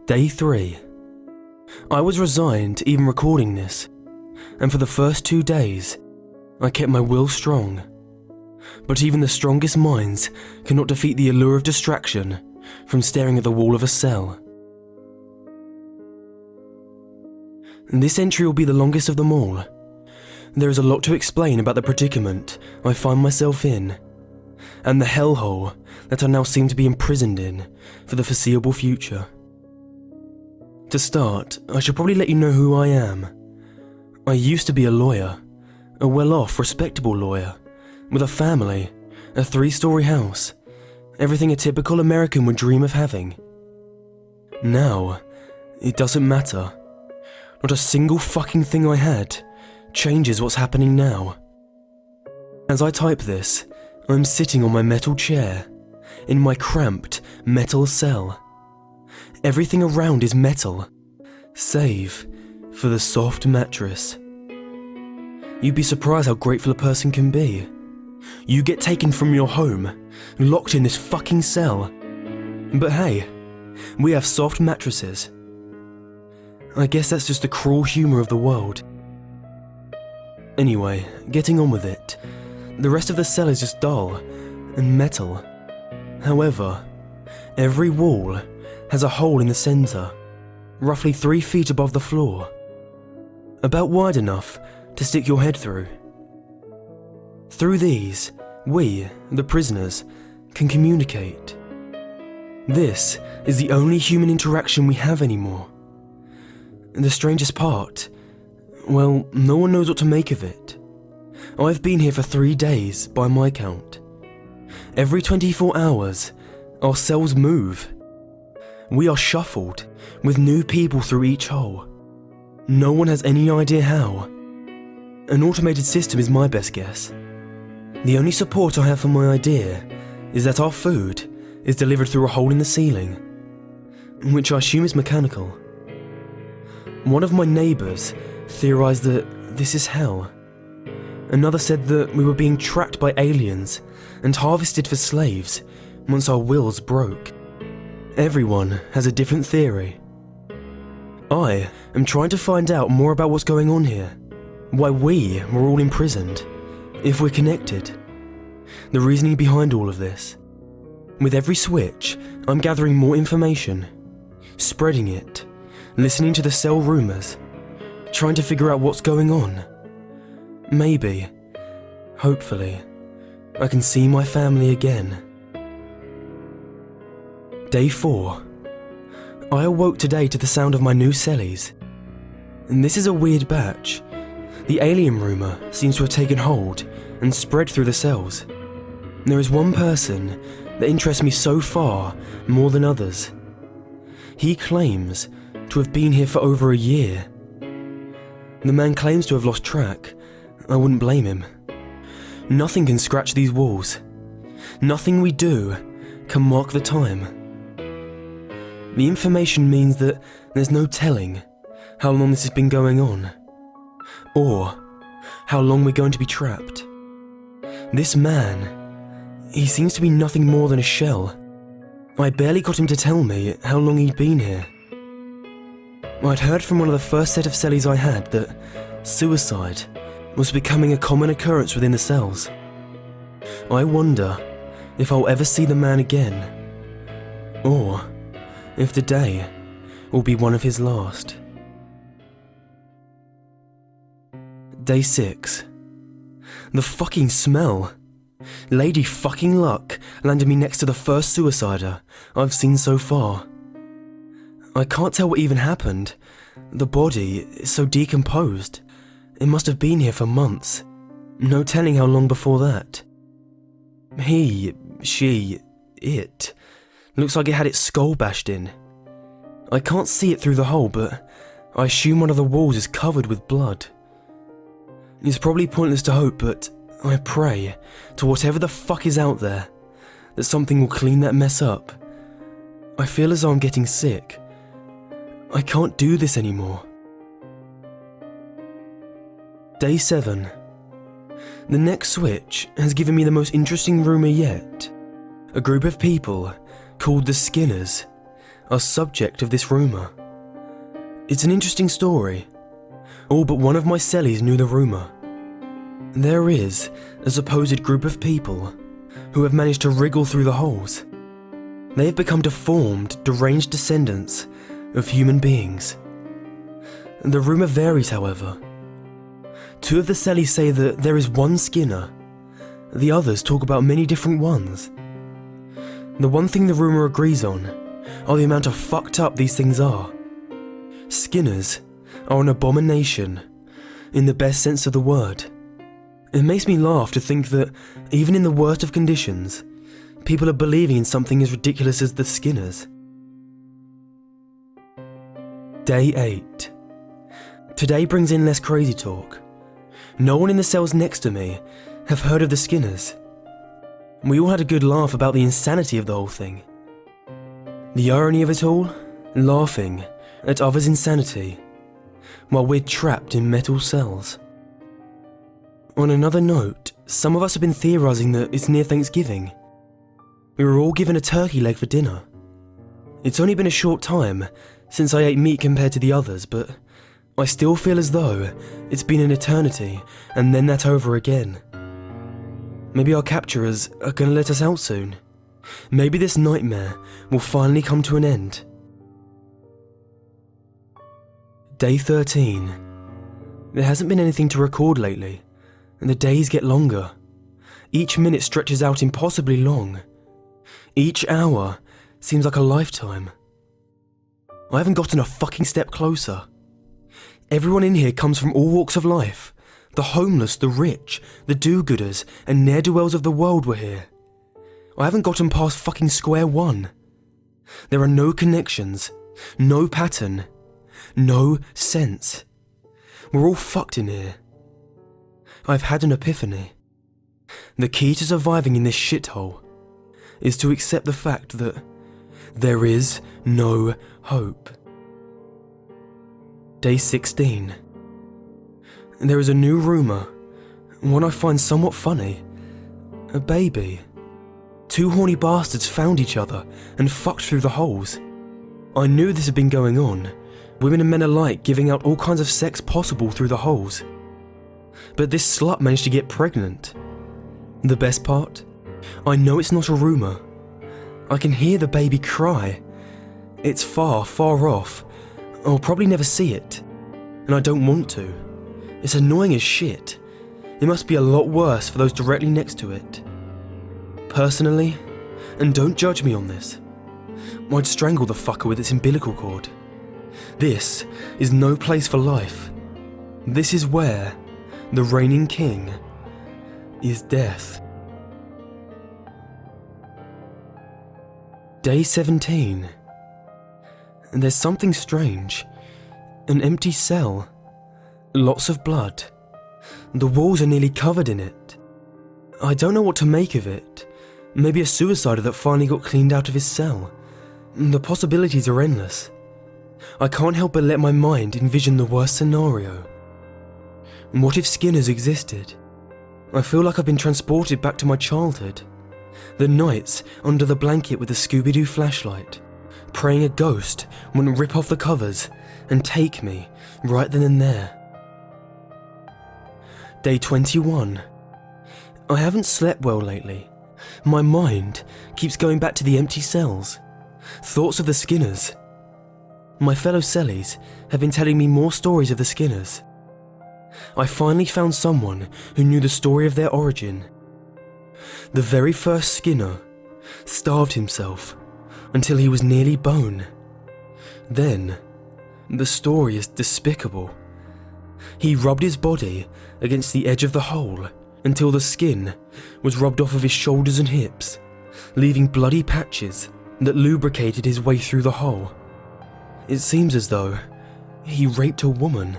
Day 3. I was resigned to even recording this, and for the first 2 days, I kept my will strong. But even the strongest minds cannot defeat the allure of distraction from staring at the wall of a cell. This entry will be the longest of them all. There is a lot to explain about the predicament I find myself in, and the hellhole that I now seem to be imprisoned in for the foreseeable future. To start, I should probably let you know who I am. I used to be a lawyer, a well-off, respectable lawyer, with a family, a 3-story house, everything a typical American would dream of having. Now, it doesn't matter. Not a single fucking thing I had changes what's happening now. As I type this, I'm sitting on my metal chair, in my cramped metal cell. Everything around is metal, save for the soft mattress. You'd be surprised how grateful a person can be. You get taken from your home, locked in this fucking cell. But hey, we have soft mattresses. I guess that's just the cruel humour of the world. Anyway, getting on with it. The rest of the cell is just dull and metal. However, every wall has a hole in the centre, roughly 3 feet above the floor. About wide enough to stick your head through. Through these, we, the prisoners, can communicate. This is the only human interaction we have anymore. And the strangest part, well, no one knows what to make of it. I've been here for 3 days, by my count. Every 24 hours, our cells move. We are shuffled, with new people through each hole. No one has any idea how. An automated system is my best guess. The only support I have for my idea is that our food is delivered through a hole in the ceiling, which I assume is mechanical. One of my neighbours theorised that this is hell. Another said that we were being tracked by aliens and harvested for slaves once our wills broke. Everyone has a different theory. I am trying to find out more about what's going on here, why we were all imprisoned, if we're connected, the reasoning behind all of this. With every switch, I'm gathering more information, spreading it, listening to the cell rumours, trying to figure out what's going on. Maybe, hopefully, I can see my family again. Day 4. I awoke today to the sound of my new cellies. And this is a weird batch. The alien rumour seems to have taken hold and spread through the cells. There is one person that interests me so far more than others. He claims to have been here for over a year. The man claims to have lost track. I wouldn't blame him. Nothing can scratch these walls. Nothing we do can mark the time. The information means that there's no telling how long this has been going on, or how long we're going to be trapped. This man, he seems to be nothing more than a shell. I barely got him to tell me how long he'd been here. I'd heard from one of the first set of cellies I had that suicide was becoming a common occurrence within the cells. I wonder if I'll ever see the man again, or if today will be one of his last. Day 6. The fucking smell. Lady fucking luck landed me next to the first suicider I've seen so far. I can't tell what even happened. The body is so decomposed. It must have been here for months. No telling how long before that. He, she, it looks like it had its skull bashed in. I can't see it through the hole, but I assume one of the walls is covered with blood. It's probably pointless to hope, but I pray to whatever the fuck is out there that something will clean that mess up. I feel as though I'm getting sick. I can't do this anymore. Day 7. The next switch has given me the most interesting rumour yet. A group of people, called the Skinners, are subject of this rumour. It's an interesting story. All but one of my cellies knew the rumour. There is a supposed group of people who have managed to wriggle through the holes. They have become deformed, deranged descendants of human beings. The rumour varies, however. Two of the cellies say that there is one Skinner. The others talk about many different ones. The one thing the rumour agrees on are the amount of fucked up these things are. Skinners are an abomination, in the best sense of the word. It makes me laugh to think that, even in the worst of conditions, people are believing in something as ridiculous as the Skinners. Day 8. Today brings in less crazy talk. No one in the cells next to me have heard of the Skinners. We all had a good laugh about the insanity of the whole thing. The irony of it all, laughing at others' insanity, while we're trapped in metal cells. On another note, some of us have been theorising that it's near Thanksgiving. We were all given a turkey leg for dinner. It's only been a short time since I ate meat compared to the others, but I still feel as though it's been an eternity and then that over again. Maybe our capturers are going to let us out soon. Maybe this nightmare will finally come to an end. Day 13. There hasn't been anything to record lately, and the days get longer. Each minute stretches out impossibly long. Each hour seems like a lifetime. I haven't gotten a fucking step closer. Everyone in here comes from all walks of life. The homeless, the rich, the do-gooders, and ne'er-do-wells of the world were here. I haven't gotten past fucking square one. There are no connections, no pattern, no sense. We're all fucked in here. I've had an epiphany. The key to surviving in this shithole is to accept the fact that there is no hope. Day 16. There is a new rumour, one I find somewhat funny. A baby. Two horny bastards found each other and fucked through the holes. I knew this had been going on, women and men alike giving out all kinds of sex possible through the holes. But this slut managed to get pregnant. The best part? I know it's not a rumour. I can hear the baby cry. It's far, far off. I'll probably never see it. And I don't want to. It's annoying as shit. It must be a lot worse for those directly next to it. Personally, and don't judge me on this, I'd strangle the fucker with its umbilical cord. This is no place for life. This is where the reigning king is death. Day 17. There's something strange. An empty cell. Lots of blood. The walls are nearly covered in it. I don't know what to make of it. Maybe a suicider that finally got cleaned out of his cell. The possibilities are endless. I can't help but let my mind envision the worst scenario. What if Skinners existed? I feel like I've been transported back to my childhood. The nights under the blanket with the Scooby-Doo flashlight, praying a ghost wouldn't rip off the covers and take me right then and there. Day 21. I haven't slept well lately. My mind keeps going back to the empty cells. Thoughts of the Skinners. My fellow cellies have been telling me more stories of the Skinners. I finally found someone who knew the story of their origin. The very first Skinner starved himself until he was nearly bone. Then, the story is despicable. He rubbed his body against the edge of the hole until the skin was rubbed off of his shoulders and hips, leaving bloody patches that lubricated his way through the hole. It seems as though he raped a woman.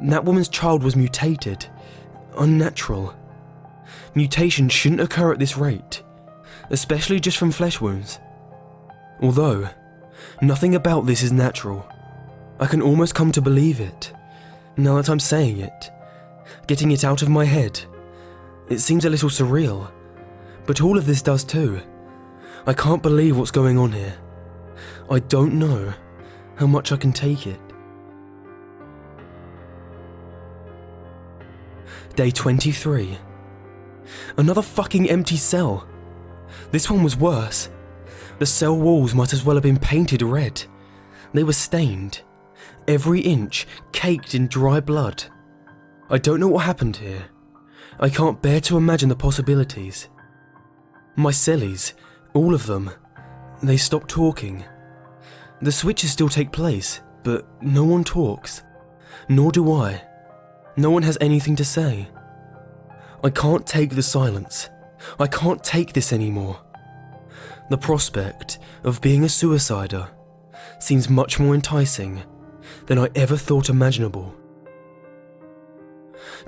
That woman's child was mutated, unnatural. Mutation shouldn't occur at this rate, especially just from flesh wounds. Although, nothing about this is natural. I can almost come to believe it, now that I'm saying it, getting it out of my head. It seems a little surreal, but all of this does too. I can't believe what's going on here. I don't know how much I can take it. Day 23. Another fucking empty cell. This one was worse. The cell walls might as well have been painted red. They were stained, every inch caked in dry blood. I don't know what happened here. I can't bear to imagine the possibilities. My cellies, all of them, they stopped talking. The switches still take place, but no one talks. Nor do I. No one has anything to say. I can't take the silence. I can't take this anymore. The prospect of being a suicider seems much more enticing than I ever thought imaginable.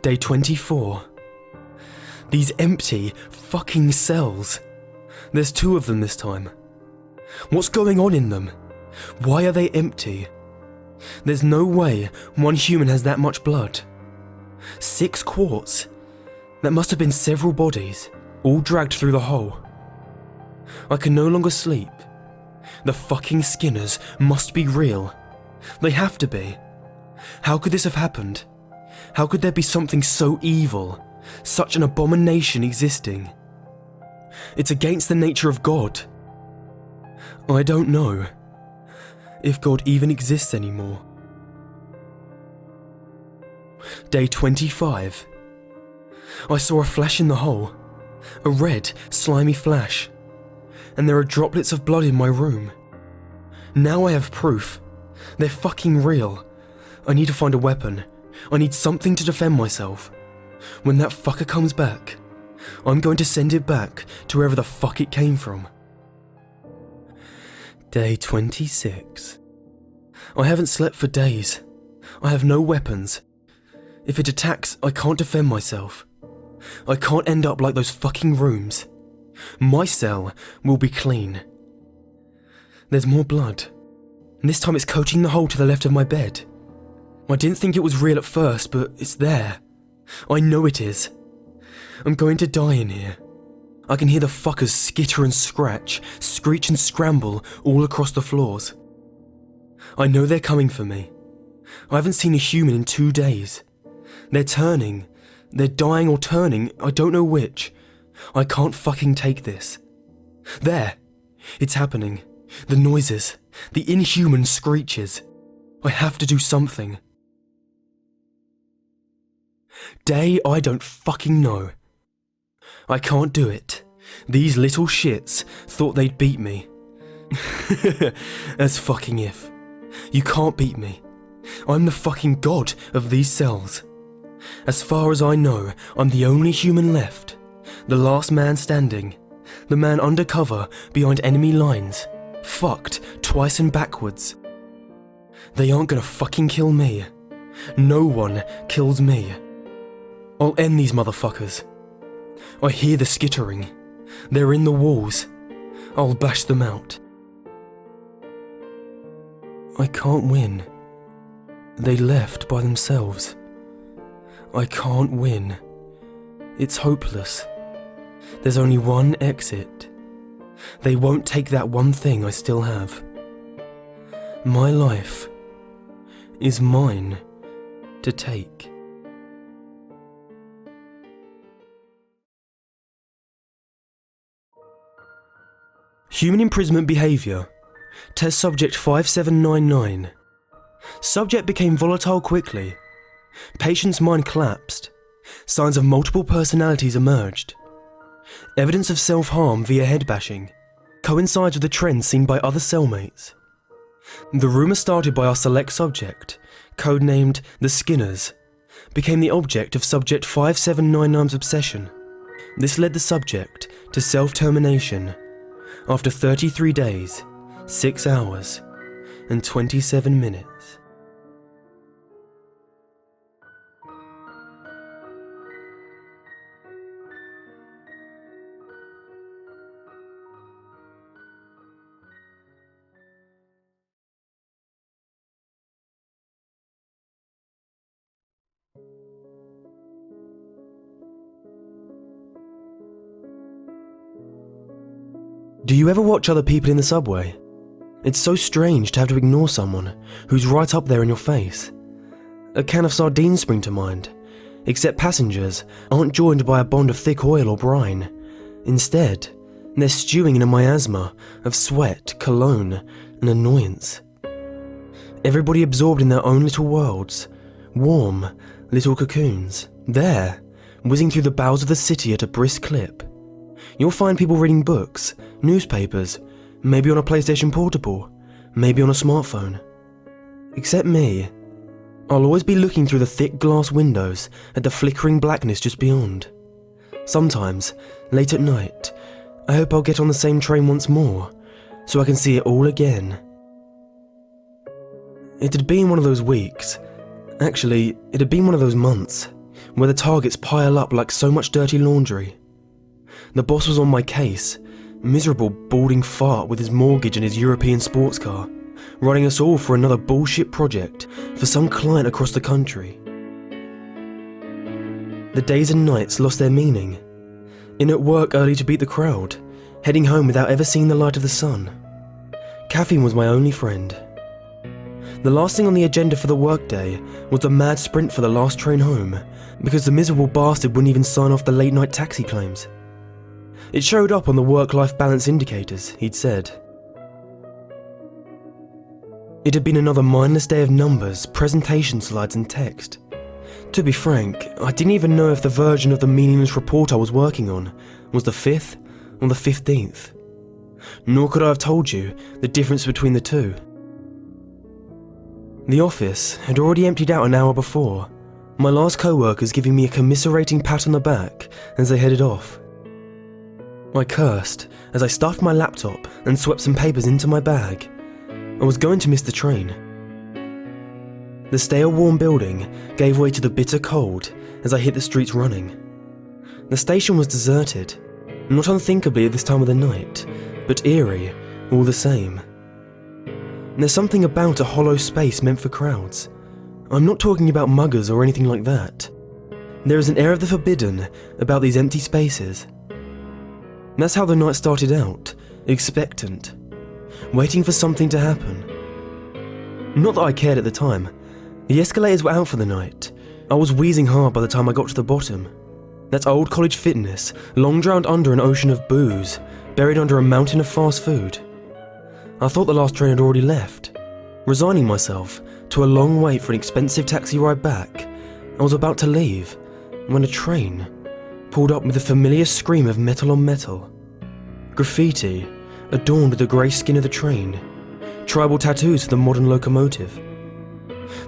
Day 24. These empty fucking cells. There's 2 of them this time. What's going on in them? Why are they empty? There's no way one human has that much blood. 6 quarts. That must have been several bodies, all dragged through the hole. I can no longer sleep. The fucking Skinners must be real. They have to be. How could this have happened? How could there be something so evil, such an abomination existing? It's against the nature of God. I don't know if God even exists anymore. Day 25. I saw a flash in the hole, a red, slimy flash, and there are droplets of blood in my room. Now I have proof. They're fucking real. I need to find a weapon. I need something to defend myself. When that fucker comes back, I'm going to send it back to wherever the fuck it came from. Day 26. I haven't slept for days. I have no weapons. If it attacks, I can't defend myself. I can't end up like those fucking rooms. My cell will be clean. There's more blood. And this time it's coating the hole to the left of my bed. I didn't think it was real at first, but it's there. I know it is. I'm going to die in here. I can hear the fuckers skitter and scratch, screech and scramble all across the floors. I know they're coming for me. I haven't seen a human in 2 days. They're turning. They're dying or turning, I don't know which. I can't fucking take this. There! It's happening. The noises. The inhuman screeches. I have to do something. Day I don't fucking know. I can't do it. These little shits thought they'd beat me. As fucking if. You can't beat me. I'm the fucking god of these cells. As far as I know, I'm the only human left. The last man standing. The man undercover behind enemy lines. Fucked twice and backwards. They aren't gonna fucking kill me. No one kills me. I'll end these motherfuckers. I hear the skittering. They're in the walls. I'll bash them out. I can't win. They left by themselves. I can't win. It's hopeless. There's only one exit. They won't take that one thing I still have. My life is mine to take. Human imprisonment behaviour. Test subject 5799. Subject became volatile quickly. Patient's mind collapsed. Signs of multiple personalities emerged. Evidence of self-harm via head bashing coincides with the trend seen by other cellmates. The rumour started by our select subject, codenamed the Skinners, became the object of subject 5799's obsession. This led the subject to self-termination after 33 days, 6 hours, and 27 minutes. Do you ever watch other people in the subway? It's so strange to have to ignore someone who's right up there in your face. A can of sardines spring to mind, except passengers aren't joined by a bond of thick oil or brine. Instead, they're stewing in a miasma of sweat, cologne, and annoyance. Everybody absorbed in their own little worlds, warm little cocoons. There, whizzing through the bowels of the city at a brisk clip. You'll find people reading books, newspapers, maybe on a PlayStation Portable, maybe on a smartphone. Except me. I'll always be looking through the thick glass windows at the flickering blackness just beyond. Sometimes, late at night, I hope I'll get on the same train once more, so I can see it all again. It had been one of those weeks, actually, it had been one of those months, where the targets pile up like so much dirty laundry. The boss was on my case, miserable balding fart with his mortgage and his European sports car, running us all for another bullshit project for some client across the country. The days and nights lost their meaning. In at work early to beat the crowd, heading home without ever seeing the light of the sun. Caffeine was my only friend. The last thing on the agenda for the workday was the mad sprint for the last train home, because the miserable bastard wouldn't even sign off the late night taxi claims. It showed up on the work-life balance indicators, he'd said. It had been another mindless day of numbers, presentation slides and text. To be frank, I didn't even know if the version of the meaningless report I was working on was the 5th or the 15th. Nor could I have told you the difference between the two. The office had already emptied out an hour before, my last co-workers giving me a commiserating pat on the back as they headed off. I cursed as I stuffed my laptop and swept some papers into my bag. I was going to miss the train. The stale warm building gave way to the bitter cold as I hit the streets running. The station was deserted, not unthinkably at this time of the night, but eerie all the same. There's something about a hollow space meant for crowds. I'm not talking about muggers or anything like that. There is an air of the forbidden about these empty spaces. That's how the night started out, expectant, waiting for something to happen. Not that I cared at the time. The escalators were out for the night. I was wheezing hard by the time I got to the bottom. That's old college fitness, long drowned under an ocean of booze, buried under a mountain of fast food. I thought the last train had already left. Resigning myself to a long wait for an expensive taxi ride back, I was about to leave when a train pulled up with a familiar scream of metal on metal. Graffiti adorned the grey skin of the train, tribal tattoos for the modern locomotive.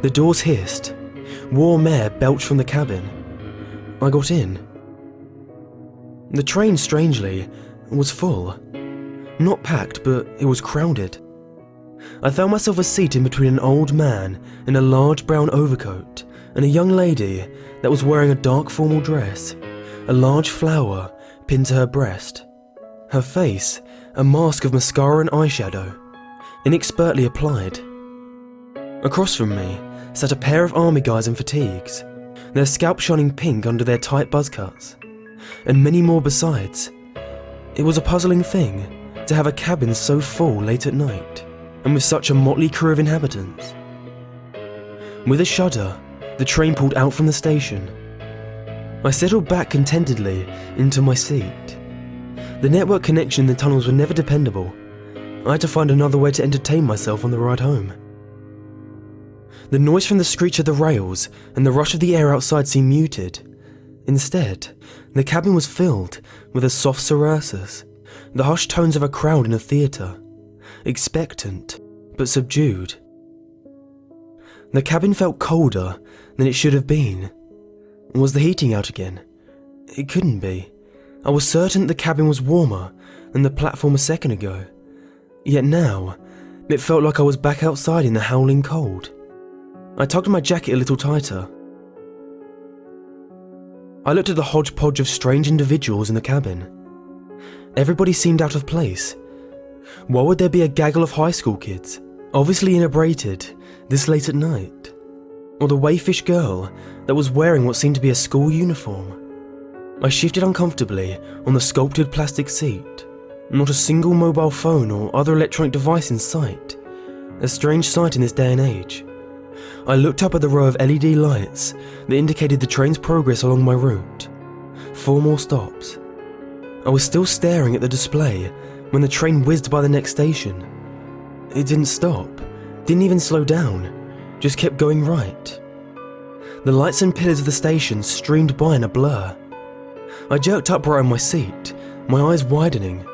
The doors hissed, warm air belched from the cabin. I got in. The train, strangely, was full. Not packed, but it was crowded. I found myself a seat in between an old man in a large brown overcoat and a young lady that was wearing a dark formal dress, a large flower pinned to her breast. Her face, a mask of mascara and eyeshadow, inexpertly applied. Across from me sat a pair of army guys in fatigues, their scalp shining pink under their tight buzz cuts, and many more besides. It was a puzzling thing to have a cabin so full late at night, and with such a motley crew of inhabitants. With a shudder, the train pulled out from the station. I settled back contentedly into my seat. The network connection in the tunnels were never dependable. I had to find another way to entertain myself on the ride home. The noise from the screech of the rails and the rush of the air outside seemed muted. Instead, the cabin was filled with a soft surrursus, the hushed tones of a crowd in a theatre, expectant but subdued. The cabin felt colder than it should have been. Was the heating out again? It couldn't be. I was certain the cabin was warmer than the platform a second ago. Yet now, it felt like I was back outside in the howling cold. I tugged my jacket a little tighter. I looked at the hodgepodge of strange individuals in the cabin. Everybody seemed out of place. Why would there be a gaggle of high school kids, obviously inebriated, this late at night? Or the waifish girl that was wearing what seemed to be a school uniform? I shifted uncomfortably on the sculpted plastic seat. Not a single mobile phone or other electronic device in sight. A strange sight in this day and age. I looked up at the row of LED lights that indicated the train's progress along my route. 4 more stops. I was still staring at the display when the train whizzed by the next station. It didn't stop, didn't even slow down, just kept going right. The lights and pillars of the station streamed by in a blur. I jerked upright on my seat, my eyes widening.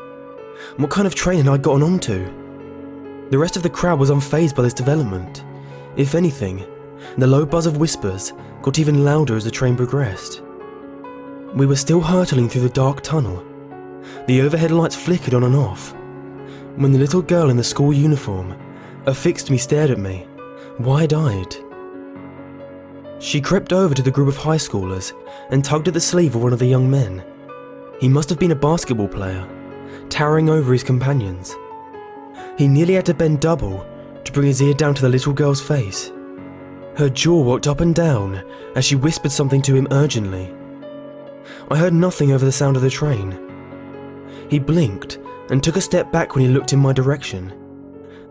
What kind of train had I gotten onto? The rest of the crowd was unfazed by this development. If anything, the low buzz of whispers got even louder as the train progressed. We were still hurtling through the dark tunnel. The overhead lights flickered on and off, when the little girl in the school uniform affixed me stared at me, wide-eyed. She crept over to the group of high schoolers and tugged at the sleeve of one of the young men. He must have been a basketball player, towering over his companions. He nearly had to bend double to bring his ear down to the little girl's face. Her jaw walked up and down as she whispered something to him urgently. I heard nothing over the sound of the train. He blinked and took a step back when he looked in my direction,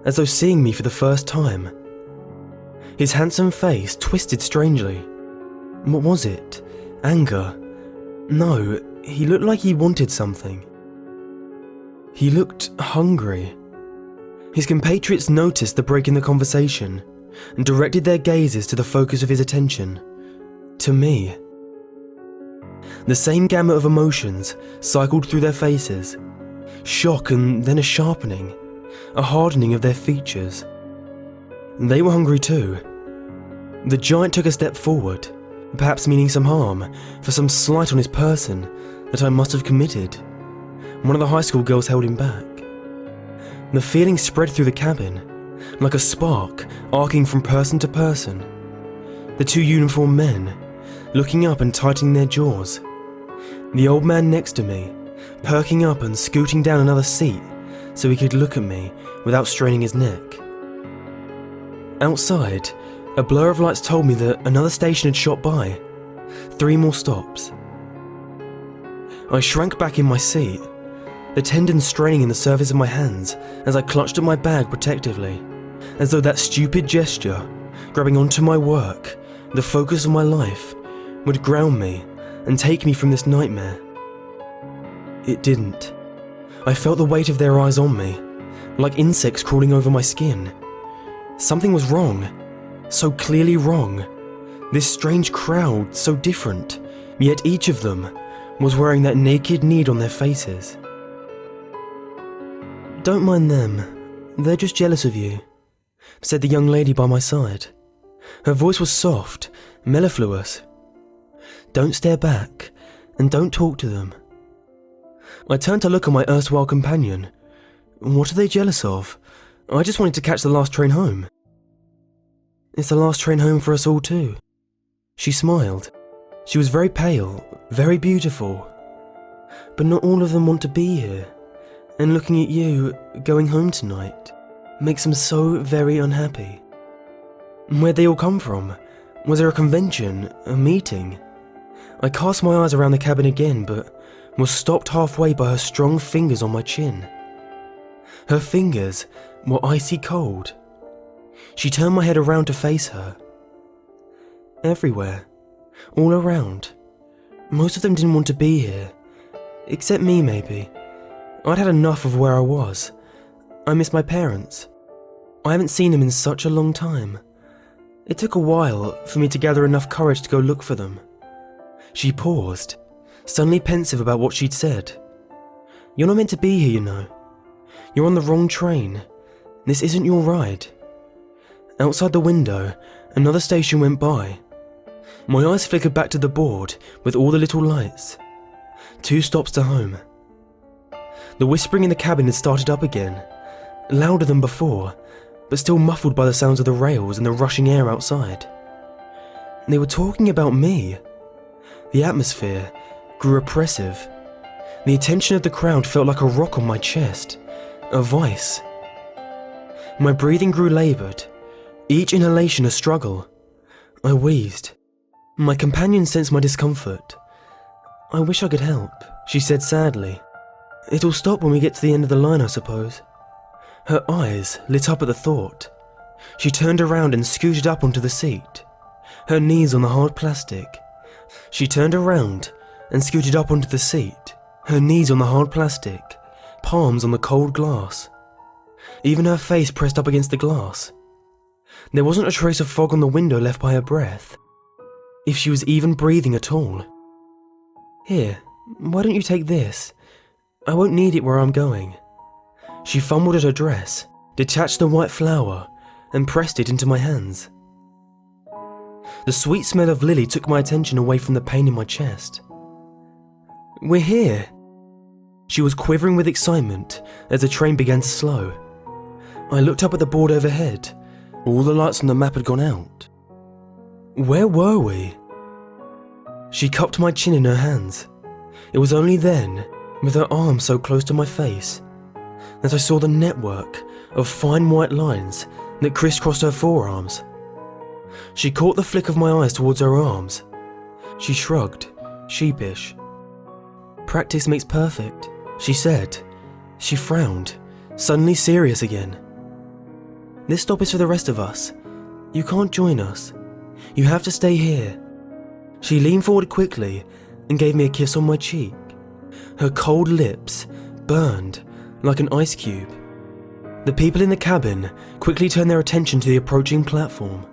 as though seeing me for the first time. His handsome face twisted strangely. What was it? Anger? No, he looked like he wanted something. He looked hungry. His compatriots noticed the break in the conversation and directed their gazes to the focus of his attention, to me. The same gamut of emotions cycled through their faces, shock and then a sharpening, a hardening of their features. They were hungry too. The giant took a step forward, perhaps meaning some harm for some slight on his person that I must have committed. One of the high school girls held him back. The feeling spread through the cabin, like a spark arcing from person to person. The 2 uniformed men, looking up and tightening their jaws. The old man next to me, perking up and scooting down another seat so he could look at me without straining his neck. Outside, a blur of lights told me that another station had shot by. 3 more stops. I shrank back in my seat, the tendons straining in the surface of my hands as I clutched at my bag protectively, as though that stupid gesture, grabbing onto my work, the focus of my life, would ground me and take me from this nightmare. It didn't. I felt the weight of their eyes on me, like insects crawling over my skin. Something was wrong, so clearly wrong. This strange crowd, so different, yet each of them was wearing that naked need on their faces. "Don't mind them, they're just jealous of you," said the young lady by my side. Her voice was soft, mellifluous. "Don't stare back, and don't talk to them." I turned to look at my erstwhile companion. What are they jealous of? I just wanted to catch the last train home. "It's the last train home for us all too." She smiled. She was very pale, very beautiful. "But not all of them want to be here. And looking at you, going home tonight, makes them so very unhappy." Where'd they all come from? Was there a convention, a meeting? I cast my eyes around the cabin again, but was stopped halfway by her strong fingers on my chin. Her fingers were icy cold. She turned my head around to face her. Everywhere, all around. Most of them didn't want to be here, except me maybe. I'd had enough of where I was. I missed my parents. I haven't seen them in such a long time. It took a while for me to gather enough courage to go look for them. She paused, suddenly pensive about what she'd said. "You're not meant to be here, you know. You're on the wrong train. This isn't your ride." Outside the window, another station went by. My eyes flickered back to the board with all the little lights. 2 stops to home. The whispering in the cabin had started up again, louder than before, but still muffled by the sounds of the rails and the rushing air outside. They were talking about me. The atmosphere grew oppressive. The attention of the crowd felt like a rock on my chest, a vice. My breathing grew laboured, each inhalation a struggle. I wheezed. My companion sensed my discomfort. "I wish I could help," she said sadly. It'll stop when we get to the end of the line, I suppose. Her eyes lit up at the thought. She turned around and scooted up onto the seat, her knees on the hard plastic. She turned around and scooted up onto the seat, her knees on the hard plastic, palms on the cold glass. Even her face pressed up against the glass. There wasn't a trace of fog on the window left by her breath, if she was even breathing at all. Here, why don't you take this? I won't need it where I'm going. She fumbled at her dress, detached the white flower, and pressed it into my hands. The sweet smell of lily took my attention away from the pain in my chest. We're here. She was quivering with excitement as the train began to slow. I looked up at the board overhead. All the lights on the map had gone out. Where were we? She cupped my chin in her hands. It was only then, with her arm so close to my face, that I saw the network of fine white lines that crisscrossed her forearms. She caught the flick of my eyes towards her arms. She shrugged, sheepish. Practice makes perfect, she said. She frowned, suddenly serious again. This stop is for the rest of us. You can't join us. You have to stay here. She leaned forward quickly and gave me a kiss on my cheek. Her cold lips burned like an ice cube. The people in the cabin quickly turned their attention to the approaching platform.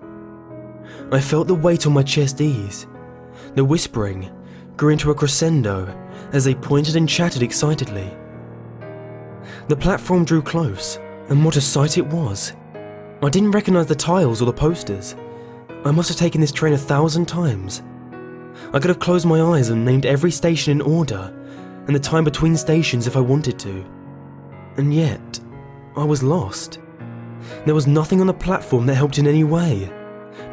I felt the weight on my chest ease. The whispering grew into a crescendo as they pointed and chatted excitedly. The platform drew close, and what a sight it was. I didn't recognize the tiles or the posters. I must have taken this train 1,000 times. I could have closed my eyes and named every station in order, and the time between stations if I wanted to. And yet, I was lost. There was nothing on the platform that helped in any way.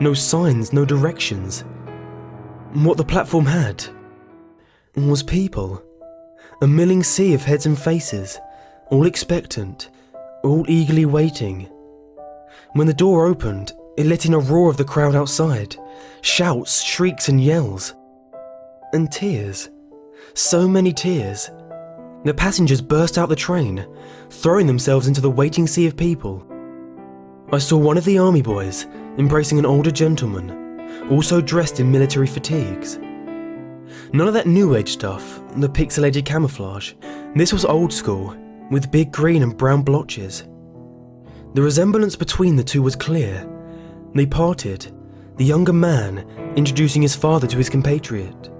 No signs, no directions. What the platform had was people. A milling sea of heads and faces, all expectant, all eagerly waiting. When the door opened, it let in a roar of the crowd outside, shouts, shrieks and yells. And tears. So many tears. The passengers burst out the train, throwing themselves into the waiting sea of people. I saw one of the army boys embracing an older gentleman, also dressed in military fatigues. None of that new age stuff, the pixelated camouflage. This was old school, with big green and brown blotches. The resemblance between the two was clear. They parted, the younger man introducing his father to his compatriot.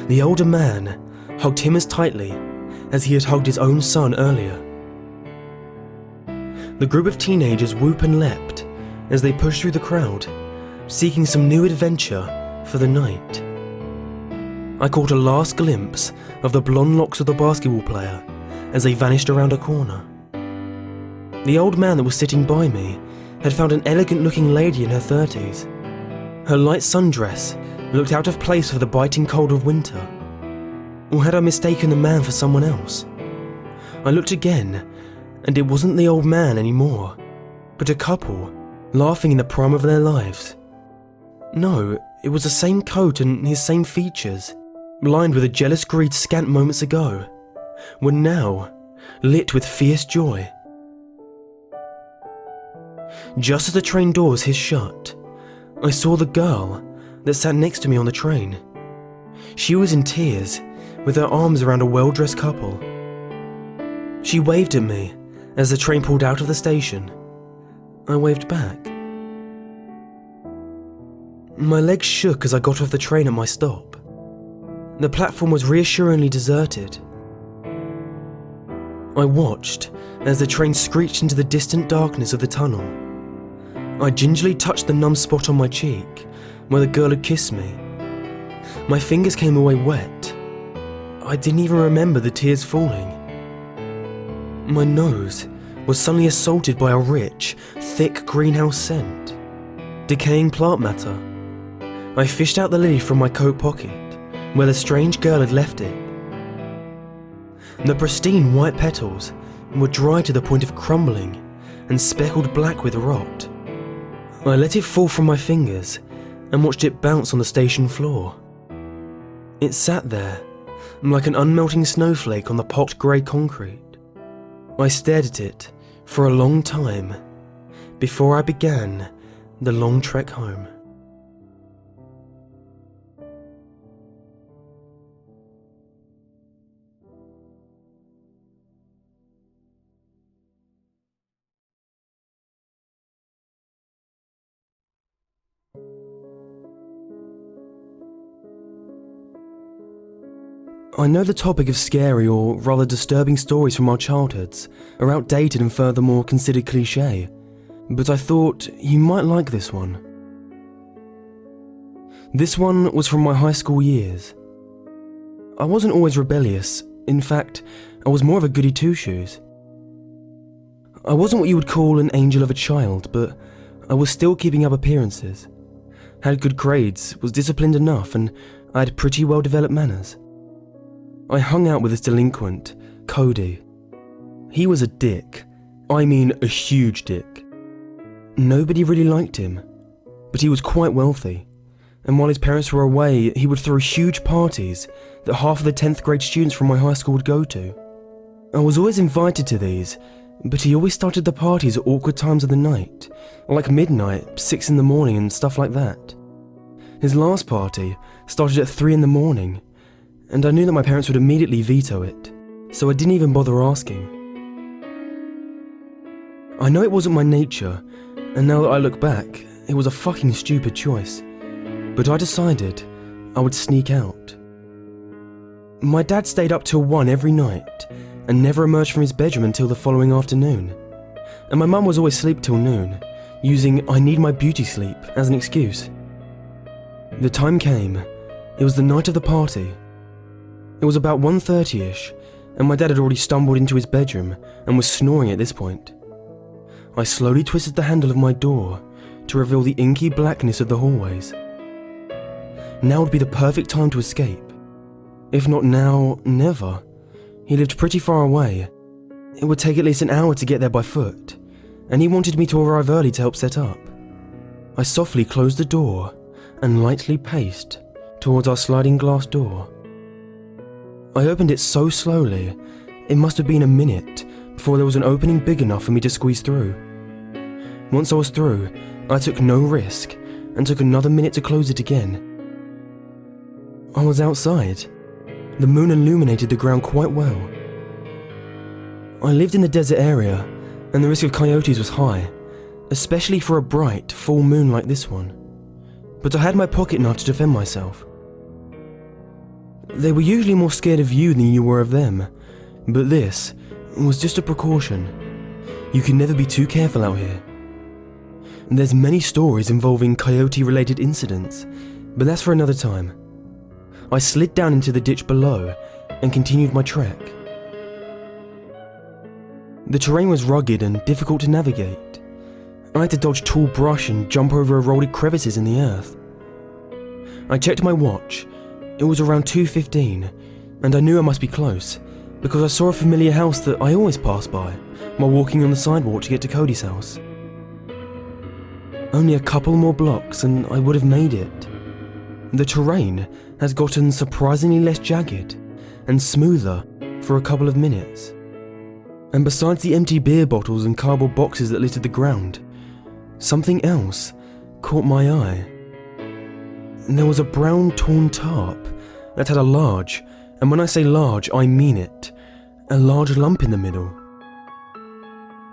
The older man hugged him as tightly as he had hugged his own son earlier. The group of teenagers whooped and leapt as they pushed through the crowd, seeking some new adventure for the night. I caught a last glimpse of the blonde locks of the basketball player as they vanished around a corner. The old man that was sitting by me had found an elegant-looking lady in her 30s. Her light sundress looked out of place for the biting cold of winter. Or had I mistaken the man for someone else? I looked again, and it wasn't the old man anymore, but a couple, laughing in the prime of their lives. No, it was the same coat and his same features, lined with a jealous greed scant moments ago, were now lit with fierce joy. Just as the train doors hissed shut, I saw the girl that sat next to me on the train. She was in tears, with her arms around a well-dressed couple. She waved at me as the train pulled out of the station. I waved back. My legs shook as I got off the train at my stop. The platform was reassuringly deserted. I watched as the train screeched into the distant darkness of the tunnel. I gingerly touched the numb spot on my cheek where the girl had kissed me. My fingers came away wet. I didn't even remember the tears falling. My nose was suddenly assaulted by a rich, thick greenhouse scent. Decaying plant matter. I fished out the lily from my coat pocket, where the strange girl had left it. The pristine white petals were dry to the point of crumbling and speckled black with rot. I let it fall from my fingers and watched it bounce on the station floor. It sat there, like an unmelting snowflake on the pocked grey concrete. I stared at it for a long time before I began the long trek home. I know the topic of scary or rather disturbing stories from our childhoods are outdated and furthermore considered cliché, but I thought you might like this one. This one was from my high school years. I wasn't always rebellious. In fact, I was more of a goody two-shoes. I wasn't what you would call an angel of a child, but I was still keeping up appearances, had good grades, was disciplined enough, and I had pretty well-developed manners. I hung out with this delinquent, Cody. He was a dick. I mean a huge dick. Nobody really liked him, but he was quite wealthy, and while his parents were away, he would throw huge parties that half of the 10th grade students from my high school would go to. I was always invited to these, but he always started the parties at awkward times of the night, like midnight, 6 in the morning and stuff like that. His last party started at 3 in the morning, and I knew that my parents would immediately veto it, so I didn't even bother asking. I know it wasn't my nature, and now that I look back, it was a fucking stupid choice, but I decided I would sneak out. My dad stayed up till 1 every night, and never emerged from his bedroom until the following afternoon, and my mum was always asleep till noon, using "I need my beauty sleep" as an excuse. The time came. It was the night of the party. It was about 1:30ish, and my dad had already stumbled into his bedroom and was snoring at this point. I slowly twisted the handle of my door to reveal the inky blackness of the hallways. Now would be the perfect time to escape. If not now, never. He lived pretty far away. It would take at least an hour to get there by foot, and he wanted me to arrive early to help set up. I softly closed the door and lightly paced towards our sliding glass door. I opened it so slowly, it must have been a minute before there was an opening big enough for me to squeeze through. Once I was through, I took no risk and took another minute to close it again. I was outside. The moon illuminated the ground quite well. I lived in the desert area, and the risk of coyotes was high, especially for a bright, full moon like this one. But I had my pocket knife to defend myself. They were usually more scared of you than you were of them, but this was just a precaution. You can never be too careful out here. There's many stories involving coyote-related incidents, but that's for another time. I slid down into the ditch below and continued my trek. The terrain was rugged and difficult to navigate. I had to dodge tall brush and jump over eroded crevices in the earth. I checked my watch. It was around 2:15, and I knew I must be close, because I saw a familiar house that I always pass by while walking on the sidewalk to get to Cody's house. Only a couple more blocks and I would have made it. The terrain has gotten surprisingly less jagged and smoother for a couple of minutes. And besides the empty beer bottles and cardboard boxes that littered the ground, something else caught my eye. There was a brown torn tarp that had a large, and when I say large, I mean it, a large lump in the middle.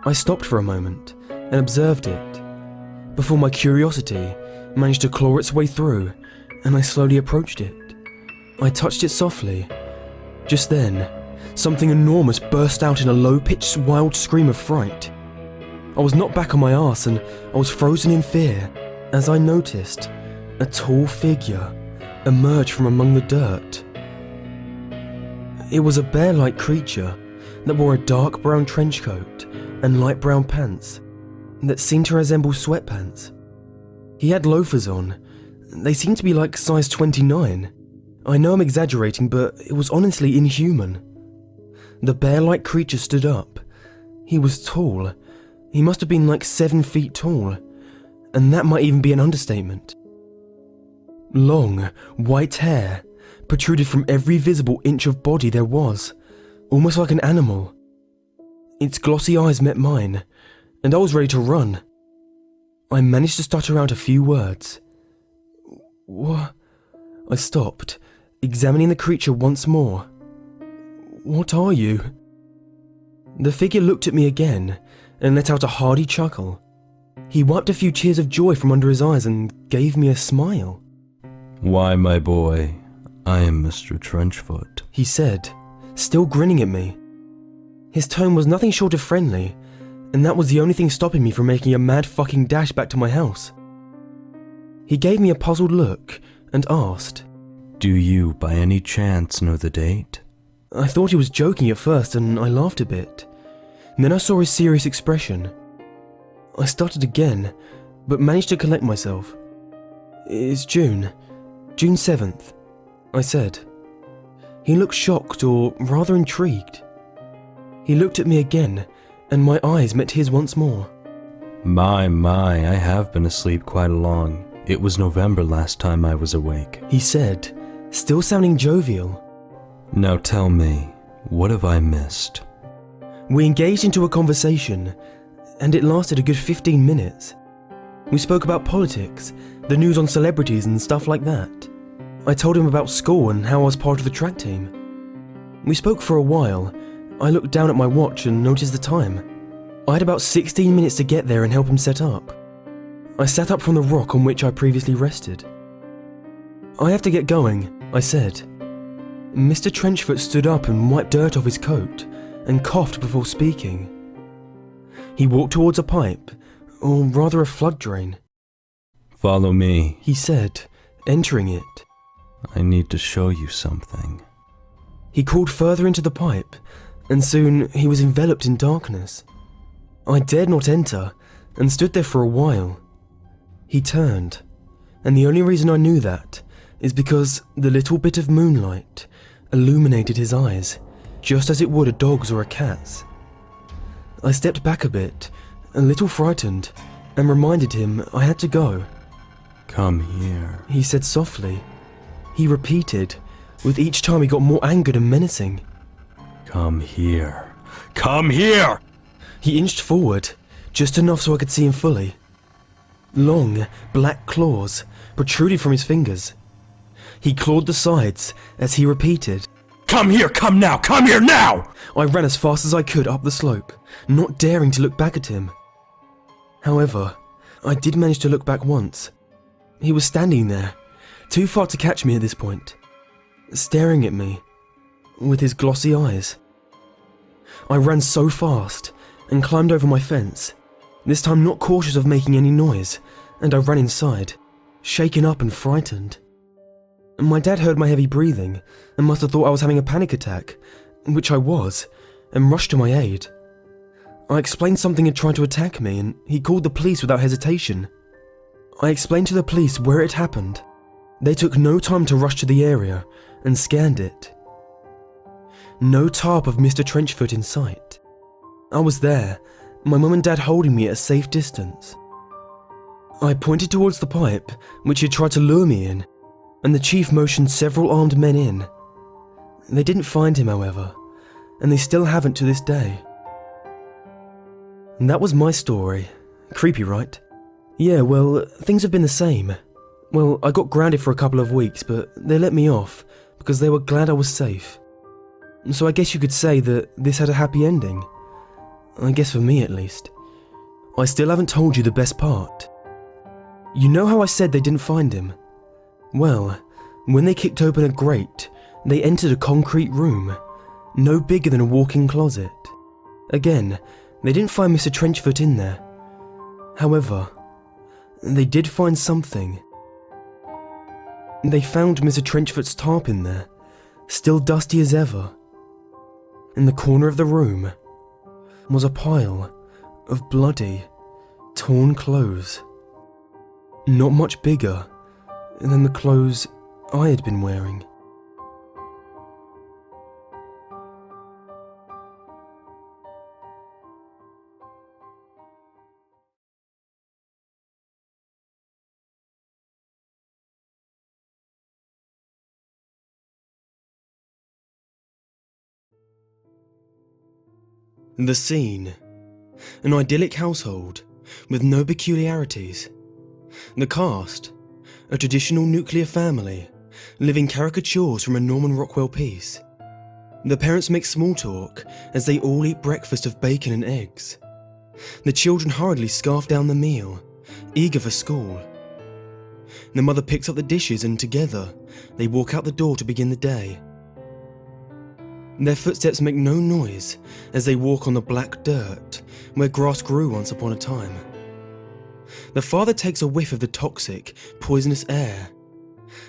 I stopped for a moment and observed it, before my curiosity managed to claw its way through, and I slowly approached it. I touched it softly. Just then, something enormous burst out in a low-pitched, wild scream of fright. I was knocked back on my arse and I was frozen in fear as I noticed a tall figure emerge from among the dirt. It was a bear-like creature that wore a dark brown trench coat and light brown pants that seemed to resemble sweatpants. He had loafers on. They seemed to be like size 29. I know I'm exaggerating, but it was honestly inhuman. The bear-like creature stood up. He was tall. He must have been like 7 feet tall, and that might even be an understatement. Long, white hair, protruded from every visible inch of body there was, almost like an animal. Its glossy eyes met mine, and I was ready to run. I managed to stutter out a few words. What? I stopped, examining the creature once more. What are you? The figure looked at me again and let out a hearty chuckle. He wiped a few tears of joy from under his eyes and gave me a smile. Why, my boy, I am Mr. Trenchfoot, he said, still grinning at me. His tone was nothing short of friendly, and that was the only thing stopping me from making a mad fucking dash back to my house. He gave me a puzzled look and asked, Do you, by any chance, know the date? I thought he was joking at first and I laughed a bit. Then I saw his serious expression. I stuttered again, but managed to collect myself. It's June 7th, I said. He looked shocked or rather intrigued. He looked at me again, and my eyes met his once more. My, I have been asleep quite long. It was November last time I was awake, he said, still sounding jovial. Now tell me, what have I missed? We engaged into a conversation, and it lasted a good 15 minutes. We spoke about politics, the news on celebrities and stuff like that. I told him about school and how I was part of the track team. We spoke for a while. I looked down at my watch and noticed the time. I had about 16 minutes to get there and help him set up. I sat up from the rock on which I previously rested. I have to get going, I said. Mr. Trenchfoot stood up and wiped dirt off his coat and coughed before speaking. He walked towards a pipe, or rather a flood drain. Follow me, he said, entering it. I need to show you something. He crawled further into the pipe, and soon he was enveloped in darkness. I dared not enter, and stood there for a while. He turned, and the only reason I knew that is because the little bit of moonlight illuminated his eyes, just as it would a dog's or a cat's. I stepped back a bit, a little frightened, and reminded him I had to go. Come here, he said softly. He repeated, with each time he got more angered and menacing. Come here. Come here! He inched forward, just enough so I could see him fully. Long, black claws protruded from his fingers. He clawed the sides as he repeated, Come here, come now, come here now! I ran as fast as I could up the slope, not daring to look back at him. However, I did manage to look back once. He was standing there, too far to catch me at this point, staring at me with his glossy eyes. I ran so fast and climbed over my fence, this time not cautious of making any noise, and I ran inside, shaken up and frightened. My dad heard my heavy breathing and must have thought I was having a panic attack, which I was, and rushed to my aid. I explained something had tried to attack me, and he called the police without hesitation. I explained to the police where it happened. They took no time to rush to the area and scanned it. No tarp of Mr. Trenchfoot in sight. I was there, my mum and dad holding me at a safe distance. I pointed towards the pipe, which he had tried to lure me in, and the chief motioned several armed men in. They didn't find him, however, and they still haven't to this day. And that was my story. Creepy, right? Yeah, well, things have been the same. Well, I got grounded for a couple of weeks, but they let me off because they were glad I was safe. So I guess you could say that this had a happy ending. I guess for me, at least. I still haven't told you the best part. You know how I said they didn't find him? Well, when they kicked open a grate, they entered a concrete room, no bigger than a walk-in closet. Again, they didn't find Mr. Trenchfoot in there. However, they did find something. They found Mr. Trenchfoot's tarp in there, still dusty as ever. In the corner of the room was a pile of bloody, torn clothes. Not much bigger than the clothes I had been wearing. The scene: an idyllic household with no peculiarities. The cast: a traditional nuclear family living caricatures from a Norman Rockwell piece. The parents make small talk as they all eat breakfast of bacon and eggs. The children hurriedly scarf down the meal, eager for school. The mother picks up the dishes and together they walk out the door to begin the day. Their footsteps make no noise as they walk on the black dirt where grass grew once upon a time. The father takes a whiff of the toxic, poisonous air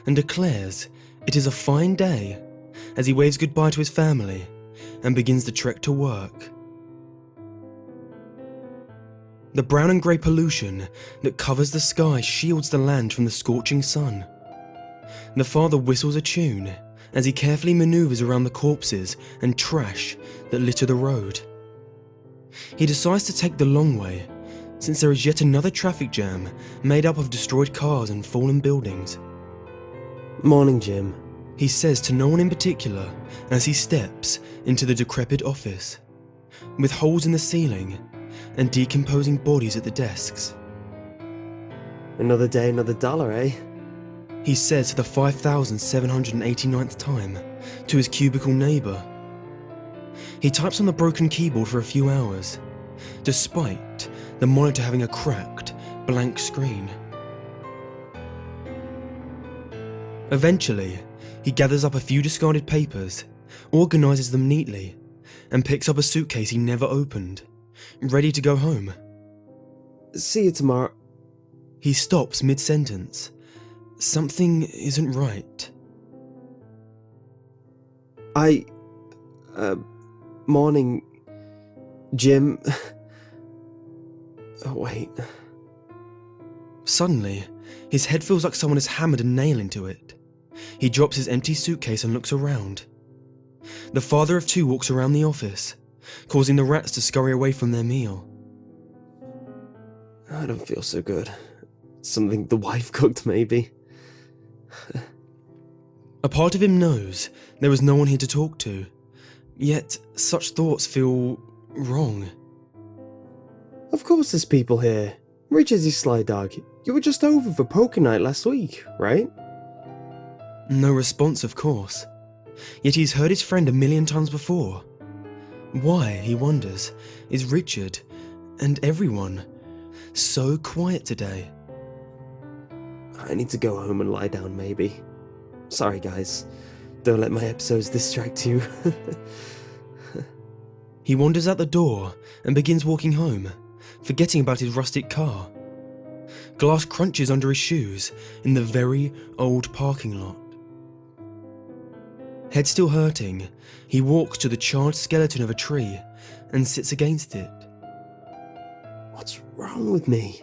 and declares it is a fine day as he waves goodbye to his family and begins the trek to work. The brown and grey pollution that covers the sky shields the land from the scorching sun. The father whistles a tune as he carefully manoeuvres around the corpses and trash that litter the road. He decides to take the long way, since there is yet another traffic jam made up of destroyed cars and fallen buildings. Morning, Jim. He says to no one in particular as he steps into the decrepit office, with holes in the ceiling and decomposing bodies at the desks. Another day, another dollar, eh? He says for the 5,789th time to his cubicle neighbour. He types on the broken keyboard for a few hours, despite the monitor having a cracked, blank screen. Eventually, he gathers up a few discarded papers, organises them neatly, and picks up a suitcase he never opened, ready to go home. See you tomorrow. He stops mid-sentence. Something isn't right. Morning, Jim. Oh, wait. Suddenly, his head feels like someone has hammered a nail into it. He drops his empty suitcase and looks around. The father of two walks around the office, causing the rats to scurry away from their meal. I don't feel so good. Something the wife cooked, maybe. A part of him knows there is no one here to talk to, yet such thoughts feel wrong. Of course there's people here. Rich as you sly dog. You were just over for poker night last week, right? No response, of course. Yet he's heard his friend a million times before. Why, he wonders, is Richard and everyone so quiet today? I need to go home and lie down, maybe. Sorry, guys. Don't let my episodes distract you. He wanders out the door and begins walking home, forgetting about his rustic car. Glass crunches under his shoes in the very old parking lot. Head still hurting, he walks to the charred skeleton of a tree and sits against it. What's wrong with me?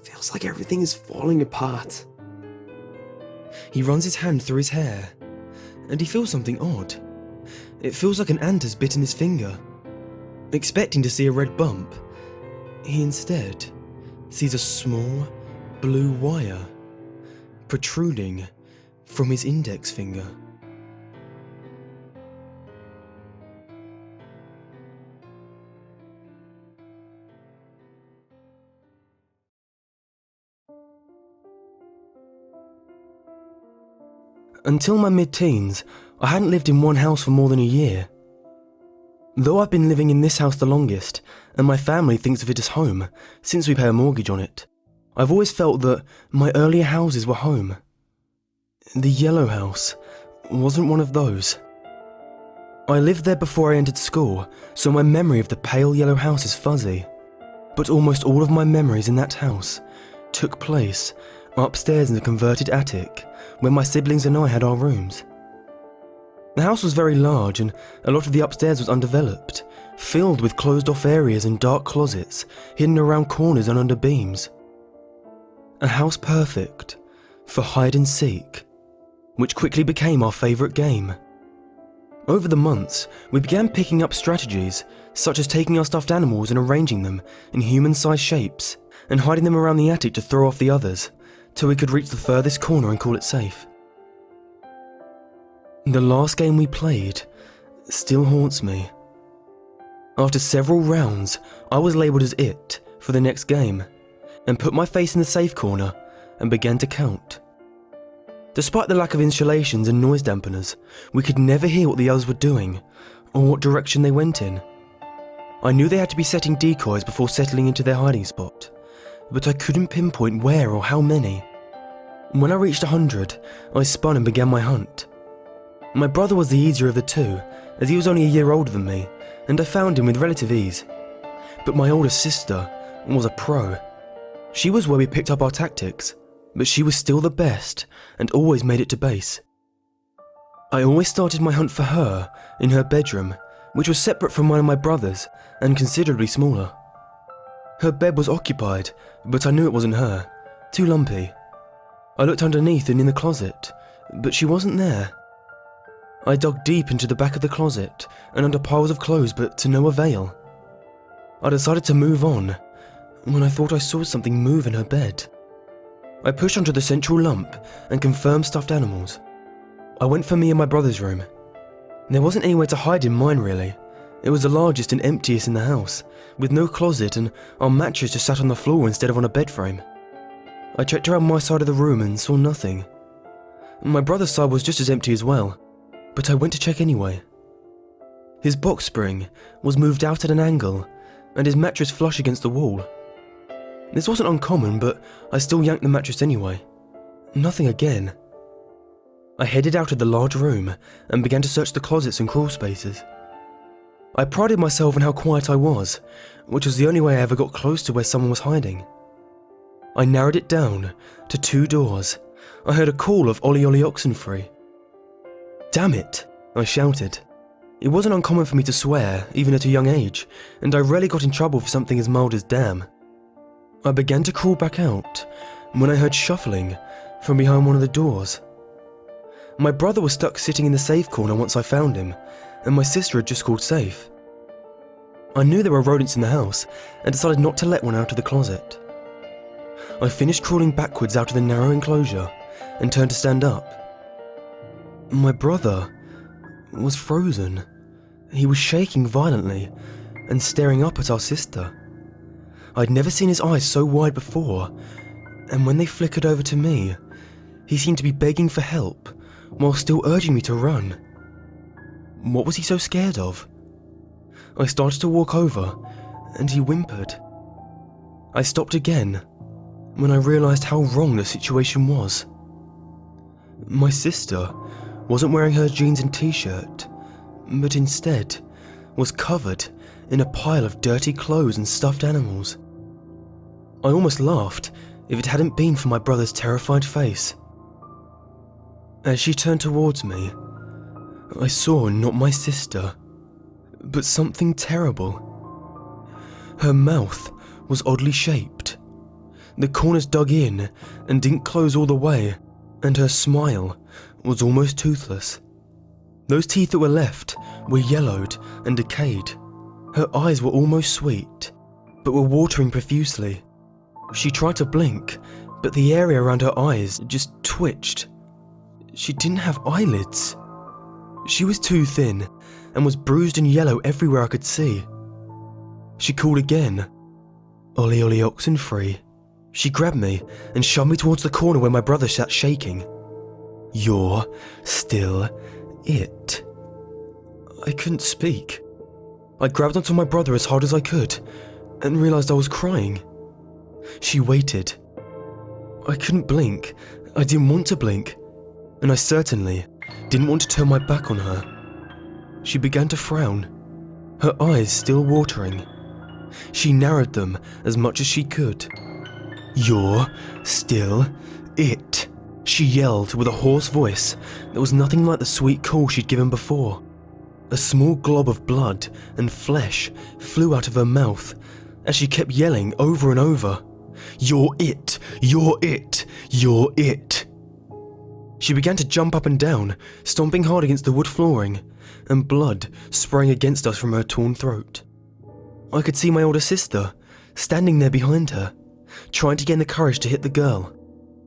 Feels like everything is falling apart. He runs his hand through his hair, and he feels something odd. It feels like an ant has bitten his finger. Expecting to see a red bump, he instead sees a small blue wire protruding from his index finger. Until my mid-teens, I hadn't lived in one house for more than a year. Though I've been living in this house the longest, and my family thinks of it as home, since we pay a mortgage on it, I've always felt that my earlier houses were home. The yellow house wasn't one of those. I lived there before I entered school, so my memory of the pale yellow house is fuzzy. But almost all of my memories in that house took place upstairs in the converted attic, where my siblings and I had our rooms. The house was very large and a lot of the upstairs was undeveloped, filled with closed-off areas and dark closets hidden around corners and under beams. A house perfect for hide and seek, which quickly became our favourite game. Over the months, we began picking up strategies, such as taking our stuffed animals and arranging them in human-sized shapes and hiding them around the attic to throw off the others, till we could reach the furthest corner and call it safe. The last game we played still haunts me. After several rounds, I was labelled as it for the next game, and put my face in the safe corner and began to count. Despite the lack of insulations and noise dampeners, we could never hear what the others were doing, or what direction they went in. I knew they had to be setting decoys before settling into their hiding spot, but I couldn't pinpoint where or how many. When I reached 100, I spun and began my hunt. My brother was the easier of the two, as he was only a year older than me, and I found him with relative ease. But my older sister was a pro. She was where we picked up our tactics, but she was still the best and always made it to base. I always started my hunt for her in her bedroom, which was separate from one of my brother's and considerably smaller. Her bed was occupied, but I knew it wasn't her. Too lumpy. I looked underneath and in the closet, but she wasn't there. I dug deep into the back of the closet and under piles of clothes, but to no avail. I decided to move on when I thought I saw something move in her bed. I pushed onto the central lump and confirmed stuffed animals. I went for me and my brother's room. There wasn't anywhere to hide in mine really. It was the largest and emptiest in the house, with no closet, and our mattress just sat on the floor instead of on a bed frame. I checked around my side of the room and saw nothing. My brother's side was just as empty as well, but I went to check anyway. His box spring was moved out at an angle, and his mattress flush against the wall. This wasn't uncommon, but I still yanked the mattress anyway. Nothing again. I headed out of the large room and began to search the closets and crawl spaces. I prided myself on how quiet I was, which was the only way I ever got close to where someone was hiding. I narrowed it down to 2 doors. I heard a call of Ollie Ollie Oxenfree. Damn it, I shouted. It wasn't uncommon for me to swear, even at a young age, and I rarely got in trouble for something as mild as damn. I began to crawl back out when I heard shuffling from behind one of the doors. My brother was stuck sitting in the safe corner once I found him, and my sister had just called safe. I knew there were rodents in the house and decided not to let one out of the closet. I finished crawling backwards out of the narrow enclosure and turned to stand up. My brother was frozen. He was shaking violently and staring up at our sister. I'd never seen his eyes so wide before, and when they flickered over to me, he seemed to be begging for help while still urging me to run. What was he so scared of? I started to walk over, and he whimpered. I stopped again when I realised how wrong the situation was. My sister wasn't wearing her jeans and t-shirt, but instead was covered in a pile of dirty clothes and stuffed animals. I almost laughed if it hadn't been for my brother's terrified face. As she turned towards me, I saw not my sister, but something terrible. Her mouth was oddly shaped. The corners dug in and didn't close all the way, and her smile was almost toothless. Those teeth that were left were yellowed and decayed. Her eyes were almost sweet, but were watering profusely. She tried to blink, but the area around her eyes just twitched. She didn't have eyelids. She was too thin and was bruised and yellow everywhere I could see. She called again. Ollie Ollie Oxenfree. She grabbed me and shoved me towards the corner where my brother sat shaking. You're still it. I couldn't speak. I grabbed onto my brother as hard as I could and realised I was crying. She waited. I couldn't blink. I didn't want to blink. And I certainly didn't want to turn my back on her. She began to frown, her eyes still watering. She narrowed them as much as she could. You're still it, she yelled with a hoarse voice that was nothing like the sweet call she'd given before. A small glob of blood and flesh flew out of her mouth as she kept yelling over and over. You're it, you're it, you're it. She began to jump up and down, stomping hard against the wood flooring, and blood spraying against us from her torn throat. I could see my older sister standing there behind her, trying to gain the courage to hit the girl.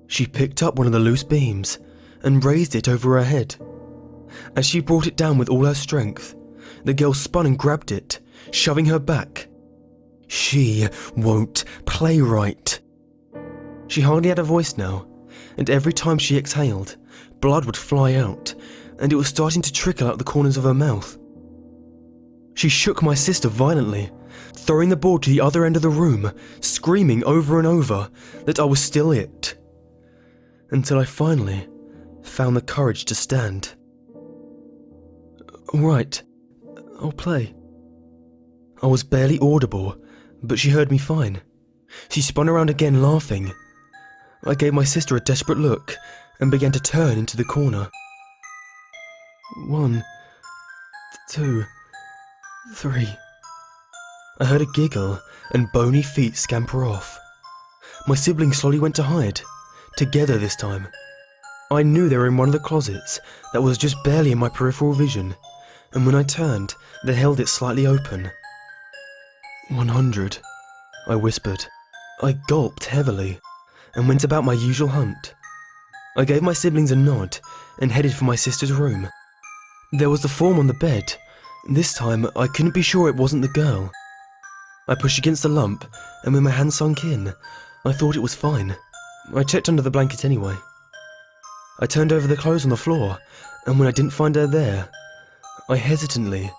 She picked up one of the loose beams and raised it over her head. As she brought it down with all her strength, the girl spun and grabbed it, shoving her back. She won't play right. She hardly had a voice now, and every time she exhaled, blood would fly out, and it was starting to trickle out the corners of her mouth. She shook my sister violently, throwing the board to the other end of the room, screaming over and over that I was still it. Until I finally found the courage to stand. "All right, I'll play." I was barely audible, but she heard me fine. She spun around again, laughing. I gave my sister a desperate look and began to turn into the corner. 1, 2, 3. I heard a giggle and bony feet scamper off. My siblings slowly went to hide, together this time. I knew they were in one of the closets that was just barely in my peripheral vision, and when I turned, they held it slightly open. 100, I whispered. I gulped heavily and went about my usual hunt. I gave my siblings a nod and headed for my sister's room. There was the form on the bed. This time, I couldn't be sure it wasn't the girl. I pushed against the lump, and when my hand sunk in, I thought it was fine. I checked under the blanket anyway. I turned over the clothes on the floor, and when I didn't find her there, I hesitantly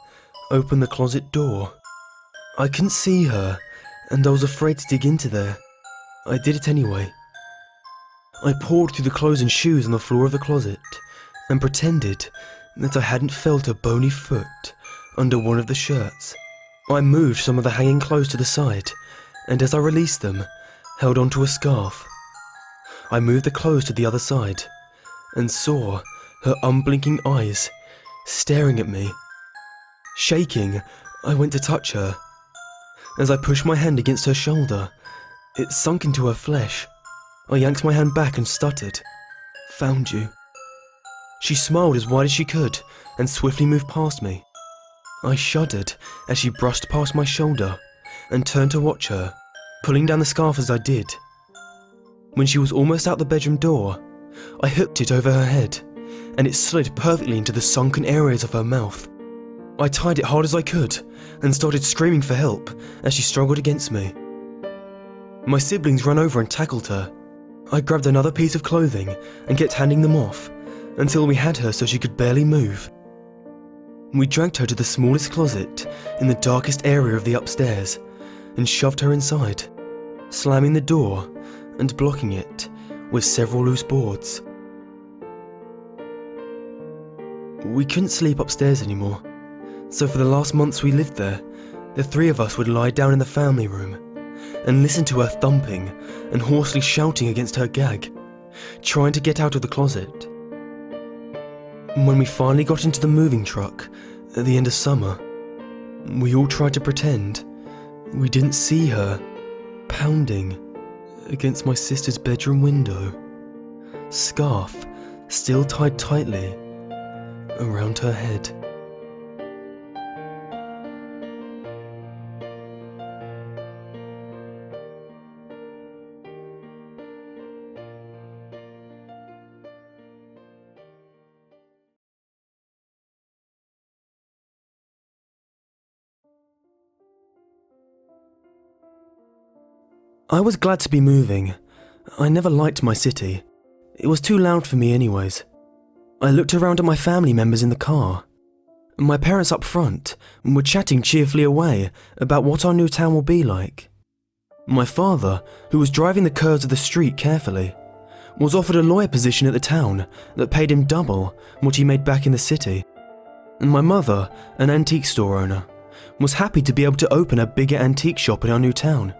opened the closet door. I couldn't see her, and I was afraid to dig into there. I did it anyway. I pawed through the clothes and shoes on the floor of the closet, and pretended that I hadn't felt a bony foot under one of the shirts. I moved some of the hanging clothes to the side, and as I released them, held onto a scarf. I moved the clothes to the other side, and saw her unblinking eyes staring at me. Shaking, I went to touch her. As I pushed my hand against her shoulder, it sunk into her flesh. I yanked my hand back and stuttered, "Found you." She smiled as wide as she could and swiftly moved past me. I shuddered as she brushed past my shoulder and turned to watch her, pulling down the scarf as I did. When she was almost out the bedroom door, I hooked it over her head, and it slid perfectly into the sunken areas of her mouth. I tied it hard as I could and started screaming for help as she struggled against me. My siblings ran over and tackled her. I grabbed another piece of clothing and kept handing them off until we had her so she could barely move. We dragged her to the smallest closet in the darkest area of the upstairs and shoved her inside, slamming the door and blocking it with several loose boards. We couldn't sleep upstairs anymore, so for the last months we lived there, the three of us would lie down in the family room and listen to her thumping and hoarsely shouting against her gag, trying to get out of the closet. When we finally got into the moving truck at the end of summer, we all tried to pretend we didn't see her pounding against my sister's bedroom window, scarf still tied tightly around her head. I was glad to be moving. I never liked my city. It was too loud for me anyways. I looked around at my family members in the car. My parents up front were chatting cheerfully away about what our new town will be like. My father, who was driving the curves of the street carefully, was offered a lawyer position at the town that paid him double what he made back in the city. And my mother, an antique store owner, was happy to be able to open a bigger antique shop in our new town.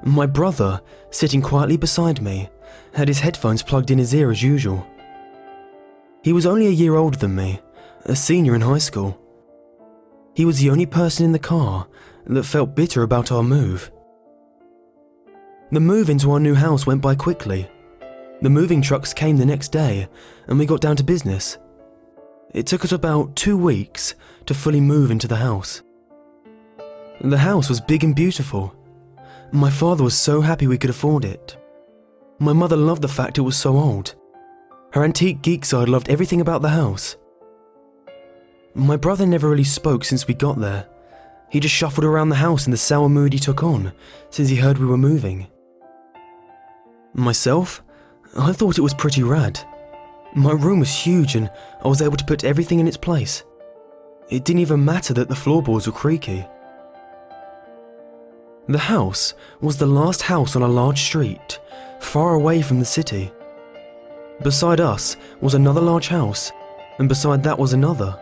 My brother, sitting quietly beside me, had his headphones plugged in his ear as usual. He was only a year older than me, a senior in high school. He was the only person in the car that felt bitter about our move. The move into our new house went by quickly. The moving trucks came the next day, and we got down to business. It took us about 2 weeks to fully move into the house. The house was big and beautiful. My father was so happy we could afford it. My mother loved the fact it was so old. Her antique geek side loved everything about the house. My brother never really spoke since we got there. He just shuffled around the house in the sour mood he took on since he heard we were moving. Myself? I thought it was pretty rad. My room was huge and I was able to put everything in its place. It didn't even matter that the floorboards were creaky. The house was the last house on a large street, far away from the city. Beside us was another large house, and beside that was another.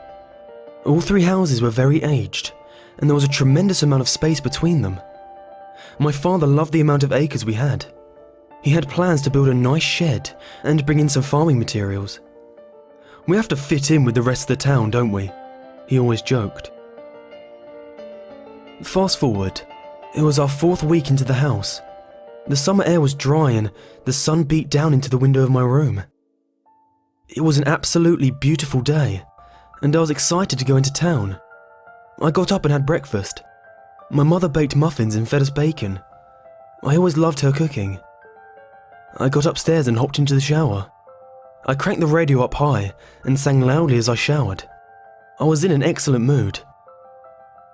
All three houses were very aged, and there was a tremendous amount of space between them. My father loved the amount of acres we had. He had plans to build a nice shed and bring in some farming materials. We have to fit in with the rest of the town, don't we? He always joked. Fast forward, it was our 4th week into the house. The summer air was dry and the sun beat down into the window of my room. It was an absolutely beautiful day, and I was excited to go into town. I got up and had breakfast. My mother baked muffins and fed us bacon. I always loved her cooking. I got upstairs and hopped into the shower. I cranked the radio up high and sang loudly as I showered. I was in an excellent mood.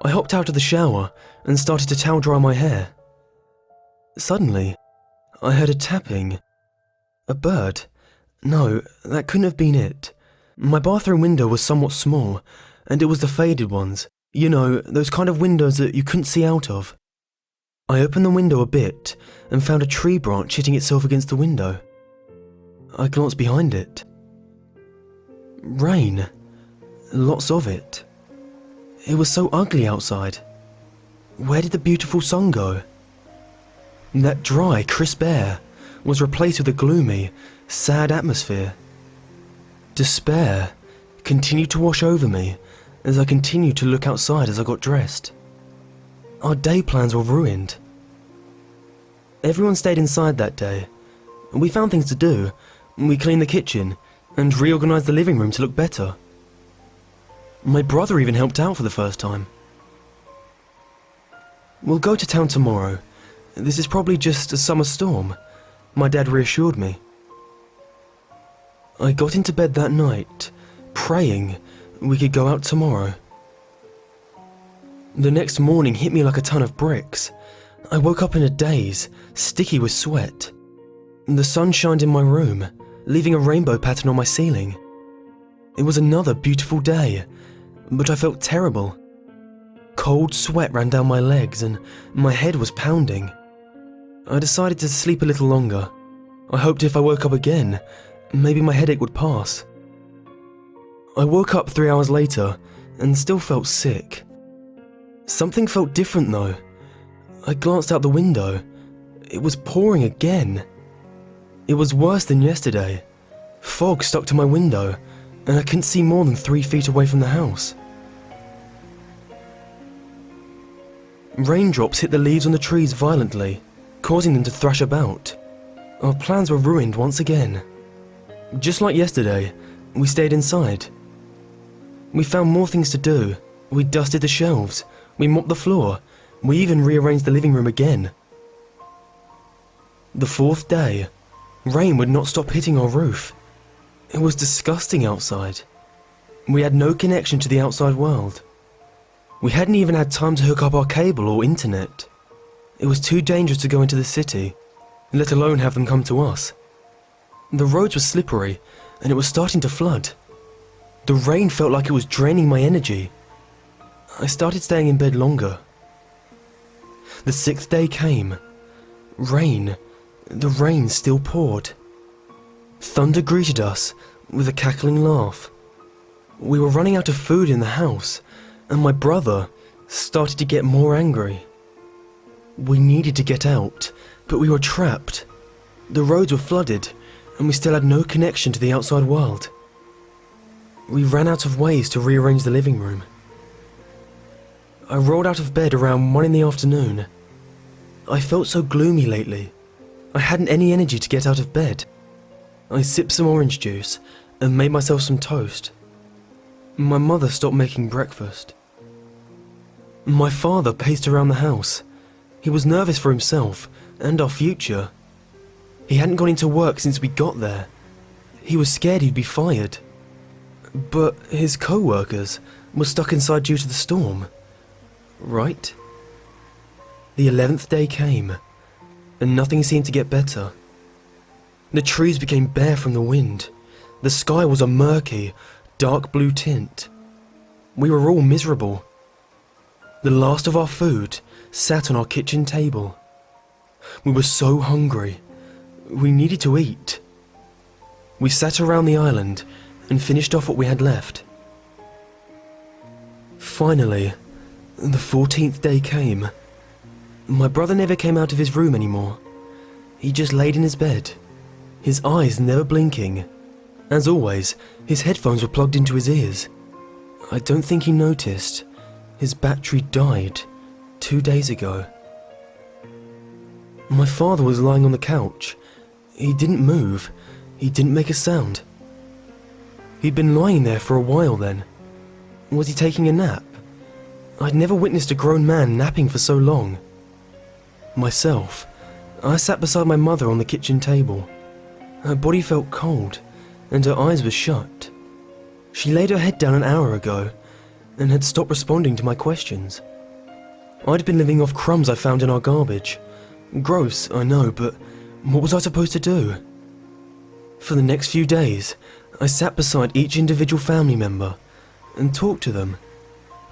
I hopped out of the shower and started to towel dry my hair. Suddenly, I heard a tapping. A bird? No, that couldn't have been it. My bathroom window was somewhat small, and it was the faded ones. You know, those kind of windows that you couldn't see out of. I opened the window a bit and found a tree branch hitting itself against the window. I glanced behind it. Rain. Lots of it. It was so ugly outside. Where did the beautiful sun go? That dry, crisp air was replaced with a gloomy, sad atmosphere. Despair continued to wash over me as I continued to look outside as I got dressed. Our day plans were ruined. Everyone stayed inside that day. We found things to do. We cleaned the kitchen and reorganized the living room to look better. My brother even helped out for the first time. We'll go to town tomorrow. This is probably just a summer storm, my dad reassured me. I got into bed that night, praying we could go out tomorrow. The next morning hit me like a ton of bricks. I woke up in a daze, sticky with sweat. The sun shined in my room, leaving a rainbow pattern on my ceiling. It was another beautiful day, but I felt terrible. Cold sweat ran down my legs and my head was pounding. I decided to sleep a little longer. I hoped if I woke up again, maybe my headache would pass. I woke up 3 hours later and still felt sick. Something felt different though. I glanced out the window. It was pouring again. It was worse than yesterday. Fog stuck to my window and I couldn't see more than 3 feet away from the house. Raindrops hit the leaves on the trees violently, causing them to thrash about. Our plans were ruined once again. Just like yesterday, we stayed inside. We found more things to do. We dusted the shelves, we mopped the floor, we even rearranged the living room again. The 4th day, rain would not stop hitting our roof. It was disgusting outside. We had no connection to the outside world. We hadn't even had time to hook up our cable or internet. It was too dangerous to go into the city, let alone have them come to us. The roads were slippery, and it was starting to flood. The rain felt like it was draining my energy. I started staying in bed longer. The 6th day came. Rain. The rain still poured. Thunder greeted us with a cackling laugh. We were running out of food in the house, and my brother started to get more angry. We needed to get out, but we were trapped. The roads were flooded, and we still had no connection to the outside world. We ran out of ways to rearrange the living room. I rolled out of bed around 1 in the afternoon. I felt so gloomy lately. I hadn't any energy to get out of bed. I sipped some orange juice and made myself some toast. My mother stopped making breakfast. My father paced around the house. He was nervous for himself and our future. He hadn't gone into work since we got there. He was scared he'd be fired. But his co-workers was stuck inside due to the storm, right? The 11th day came, and nothing seemed to get better. The trees became bare from the wind. The sky was a murky, dark blue tint. We were all miserable. The last of our food sat on our kitchen table. We were so hungry. We needed to eat. We sat around the island and finished off what we had left. Finally, the 14th day came. My brother never came out of his room anymore. He just laid in his bed, his eyes never blinking. As always, his headphones were plugged into his ears. I don't think he noticed. His battery died 2 days ago. My father was lying on the couch. He didn't move. He didn't make a sound. He'd been lying there for a while then. Was he taking a nap? I'd never witnessed a grown man napping for so long. Myself, I sat beside my mother on the kitchen table. Her body felt cold, and her eyes were shut. She laid her head down an hour ago, and had stopped responding to my questions. I'd been living off crumbs I found in our garbage. Gross, I know, but what was I supposed to do? For the next few days, I sat beside each individual family member and talked to them.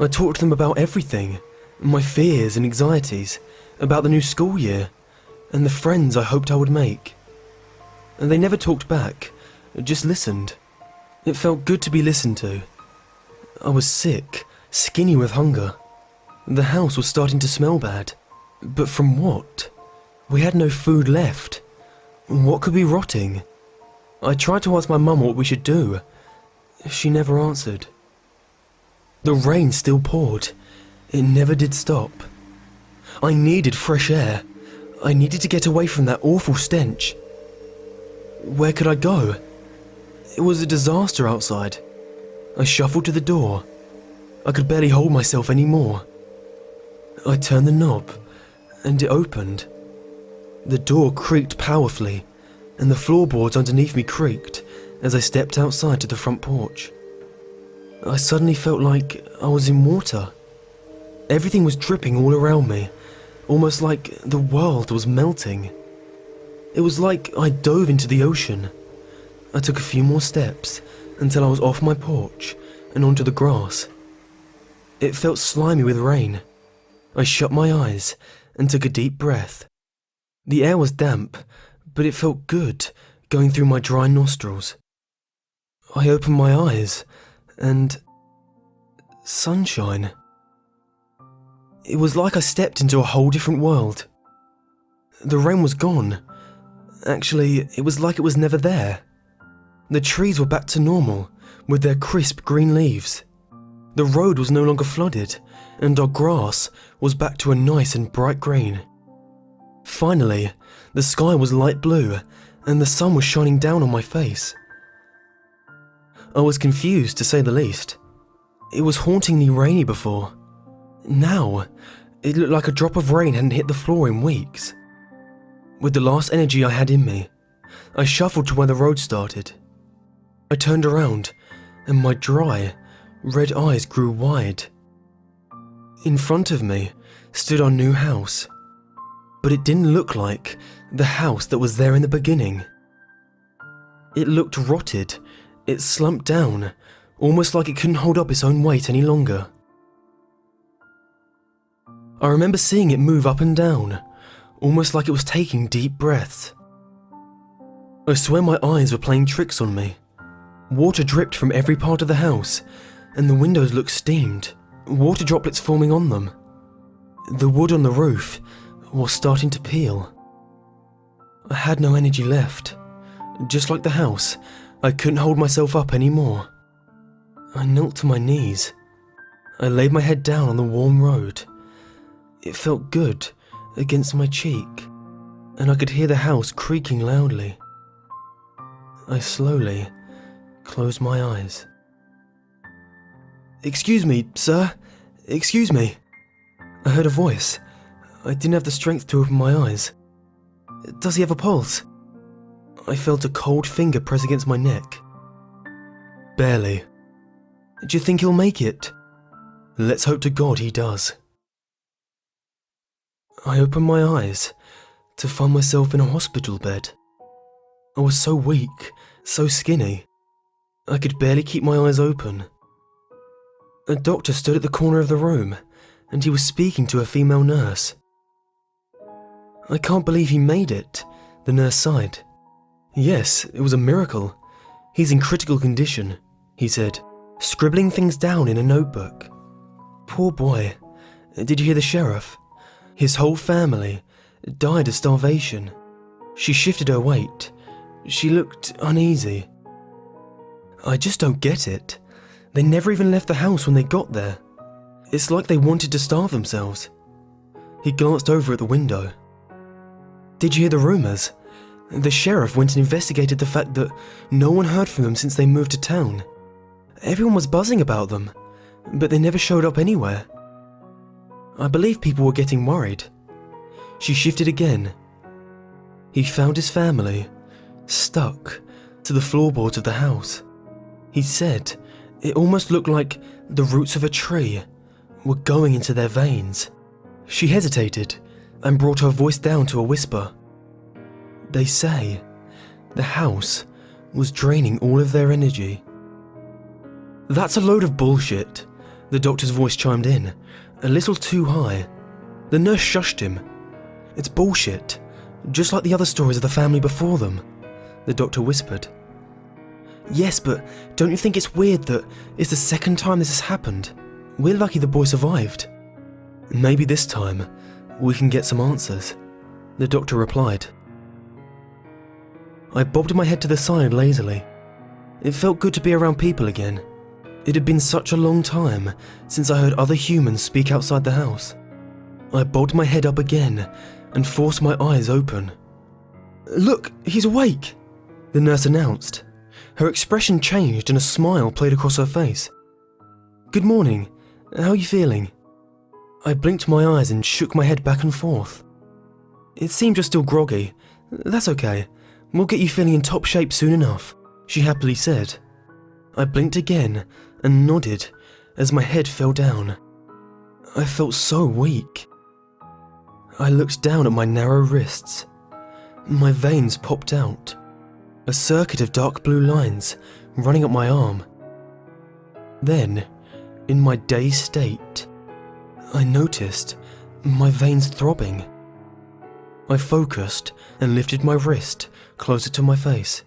I talked to them about everything, my fears and anxieties, about the new school year, and the friends I hoped I would make. And they never talked back, just listened. It felt good to be listened to. I was sick, skinny with hunger. The house was starting to smell bad. But from what? We had no food left. What could be rotting? I tried to ask my mum what we should do. She never answered. The rain still poured. It never did stop. I needed fresh air. I needed to get away from that awful stench. Where could I go? It was a disaster outside. I shuffled to the door. I could barely hold myself anymore. I turned the knob, and it opened. The door creaked powerfully, and the floorboards underneath me creaked as I stepped outside to the front porch. I suddenly felt like I was in water. Everything was dripping all around me, almost like the world was melting. It was like I dove into the ocean. I took a few more steps until I was off my porch and onto the grass. It felt slimy with rain. I shut my eyes and took a deep breath. The air was damp, but it felt good going through my dry nostrils. I opened my eyes and... sunshine. It was like I stepped into a whole different world. The rain was gone. Actually, it was like it was never there. The trees were back to normal, with their crisp green leaves. The road was no longer flooded, and our grass was back to a nice and bright green. Finally, the sky was light blue, and the sun was shining down on my face. I was confused, to say the least. It was hauntingly rainy before. Now, it looked like a drop of rain hadn't hit the floor in weeks. With the last energy I had in me, I shuffled to where the road started. I turned around, and my dry, red eyes grew wide. In front of me stood our new house, but it didn't look like the house that was there in the beginning. It looked rotted. It slumped down, almost like it couldn't hold up its own weight any longer. I remember seeing it move up and down, almost like it was taking deep breaths. I swear my eyes were playing tricks on me. Water dripped from every part of the house, and the windows looked steamed, water droplets forming on them. The wood on the roof was starting to peel. I had no energy left. Just like the house, I couldn't hold myself up anymore. I knelt to my knees. I laid my head down on the warm road. It felt good against my cheek, and I could hear the house creaking loudly. I slowly closed my eyes. "Excuse me, sir. Excuse me." I heard a voice. I didn't have the strength to open my eyes. "Does he have a pulse?" I felt a cold finger press against my neck. "Barely." "Do you think he'll make it?" Let's hope to God he does. I opened my eyes to find myself in a hospital bed. I was so weak, so skinny, I could barely keep my eyes open. A doctor stood at the corner of the room, and he was speaking to a female nurse. I can't believe he made it, the nurse sighed. Yes, it was a miracle. He's in critical condition, he said, scribbling things down in a notebook. Poor boy. Did you hear the sheriff? His whole family died of starvation. She shifted her weight. She looked uneasy. I just don't get it. They never even left the house when they got there. It's like they wanted to starve themselves. He glanced over at the window. Did you hear the rumours? The sheriff went and investigated the fact that no one heard from them since they moved to town. Everyone was buzzing about them, but they never showed up anywhere. I believe people were getting worried. She shifted again. He found his family stuck to the floorboards of the house. He said it almost looked like the roots of a tree were going into their veins. She hesitated and brought her voice down to a whisper. They say the house was draining all of their energy. That's a load of bullshit, the doctor's voice chimed in, a little too high. The nurse shushed him. It's bullshit, just like the other stories of the family before them, the doctor whispered. Yes, but don't you think it's weird that it's the second time this has happened? We're lucky the boy survived. Maybe this time we can get some answers, the doctor replied. I bobbed my head to the side lazily. It felt good to be around people again. It had been such a long time since I heard other humans speak outside the house. I bobbed my head up again and forced my eyes open. Look, he's awake, the nurse announced. Her expression changed and a smile played across her face. Good morning, how are you feeling? I blinked my eyes and shook my head back and forth. It seemed you're still groggy. That's okay, we'll get you feeling in top shape soon enough, she happily said. I blinked again and nodded as my head fell down. I felt so weak. I looked down at my narrow wrists. My veins popped out, a circuit of dark blue lines running up my arm. Then, in my dazed state, I noticed my veins throbbing. I focused and lifted my wrist closer to my face.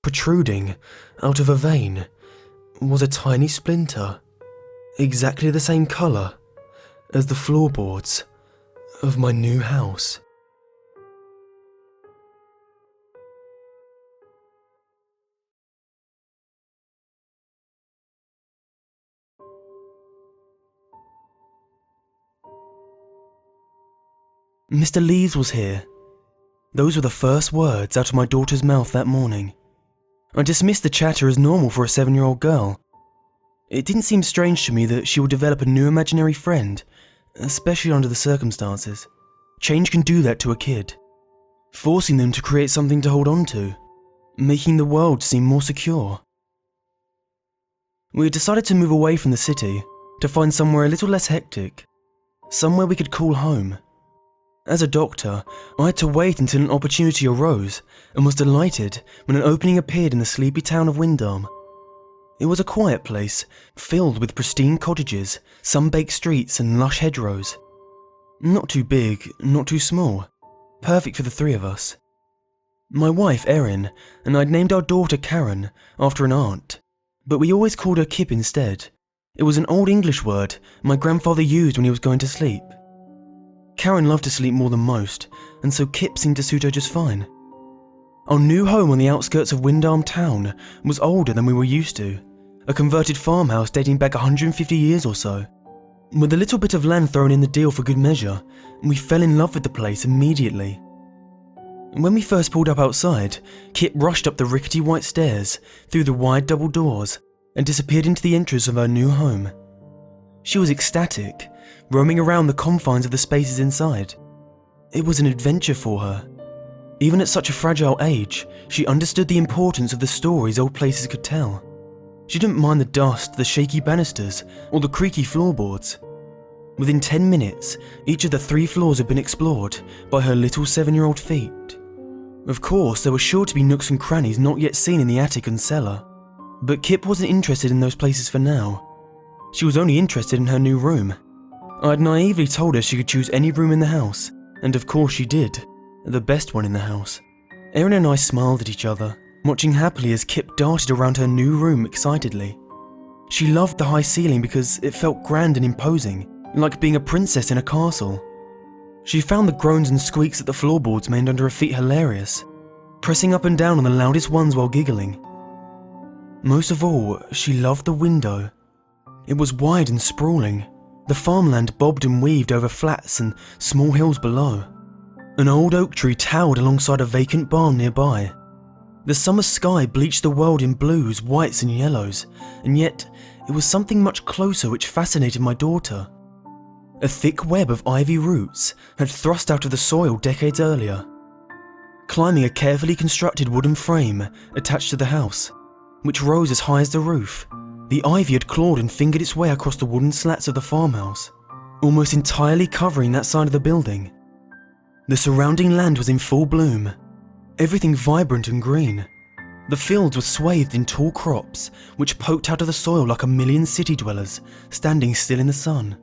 Protruding out of a vein was a tiny splinter, exactly the same colour as the floorboards of my new house. Mr. Leaves was here. Those were the first words out of my daughter's mouth that morning. I dismissed the chatter as normal for a 7-year-old girl. It didn't seem strange to me that she would develop a new imaginary friend, especially under the circumstances. Change can do that to a kid, forcing them to create something to hold on to, making the world seem more secure. We had decided to move away from the city to find somewhere a little less hectic, somewhere we could call home. As a doctor, I had to wait until an opportunity arose and was delighted when an opening appeared in the sleepy town of Windham. It was a quiet place, filled with pristine cottages, sun-baked streets and lush hedgerows. Not too big, not too small, perfect for the three of us. My wife, Erin, and I'd named our daughter Karen after an aunt, but we always called her Kip instead. It was an old English word my grandfather used when he was going to sleep. Karen loved to sleep more than most, and so Kip seemed to suit her just fine. Our new home on the outskirts of Windham town was older than we were used to, a converted farmhouse dating back 150 years or so. With a little bit of land thrown in the deal for good measure, we fell in love with the place immediately. When we first pulled up outside, Kip rushed up the rickety white stairs, through the wide double doors, and disappeared into the entrance of her new home. She was ecstatic, roaming around the confines of the spaces inside. It was an adventure for her. Even at such a fragile age, she understood the importance of the stories old places could tell. She didn't mind the dust, the shaky banisters, or the creaky floorboards. Within 10 minutes, each of the 3 floors had been explored by her little 7-year-old feet. Of course, there were sure to be nooks and crannies not yet seen in the attic and cellar, but Kip wasn't interested in those places for now. She was only interested in her new room. I had naively told her she could choose any room in the house, and of course she did, the best one in the house. Erin and I smiled at each other, watching happily as Kip darted around her new room excitedly. She loved the high ceiling because it felt grand and imposing, like being a princess in a castle. She found the groans and squeaks that the floorboards made under her feet hilarious, pressing up and down on the loudest ones while giggling. Most of all, she loved the window. It was wide and sprawling. The farmland bobbed and weaved over flats and small hills below. An old oak tree towered alongside a vacant barn nearby. The summer sky bleached the world in blues, whites and yellows, and yet it was something much closer which fascinated my daughter. A thick web of ivy roots had thrust out of the soil decades earlier. Climbing a carefully constructed wooden frame attached to the house, which rose as high as the roof, the ivy had clawed and fingered its way across the wooden slats of the farmhouse, almost entirely covering that side of the building. The surrounding land was in full bloom, everything vibrant and green. The fields were swathed in tall crops, which poked out of the soil like a million city dwellers standing still in the sun.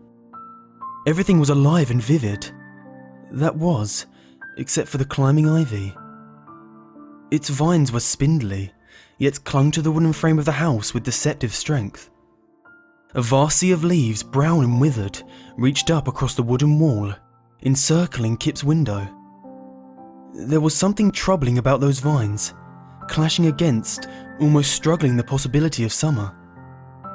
Everything was alive and vivid. That was, except for the climbing ivy. Its vines were spindly, yet clung to the wooden frame of the house with deceptive strength. A vast sea of leaves, brown and withered, reached up across the wooden wall, encircling Kip's window. There was something troubling about those vines, clashing against, almost struggling the possibility of summer.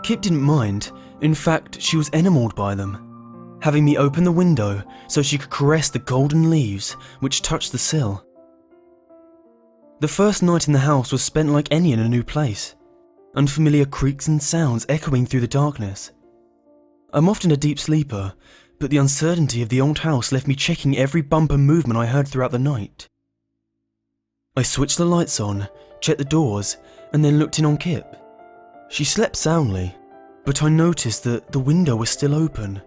Kip didn't mind. In fact, she was enamoured by them, having me open the window so she could caress the golden leaves which touched the sill. The first night in the house was spent like any in a new place, unfamiliar creaks and sounds echoing through the darkness. I'm often a deep sleeper, but the uncertainty of the old house left me checking every bump and movement I heard throughout the night. I switched the lights on, checked the doors, and then looked in on Kip. She slept soundly, but I noticed that the window was still open,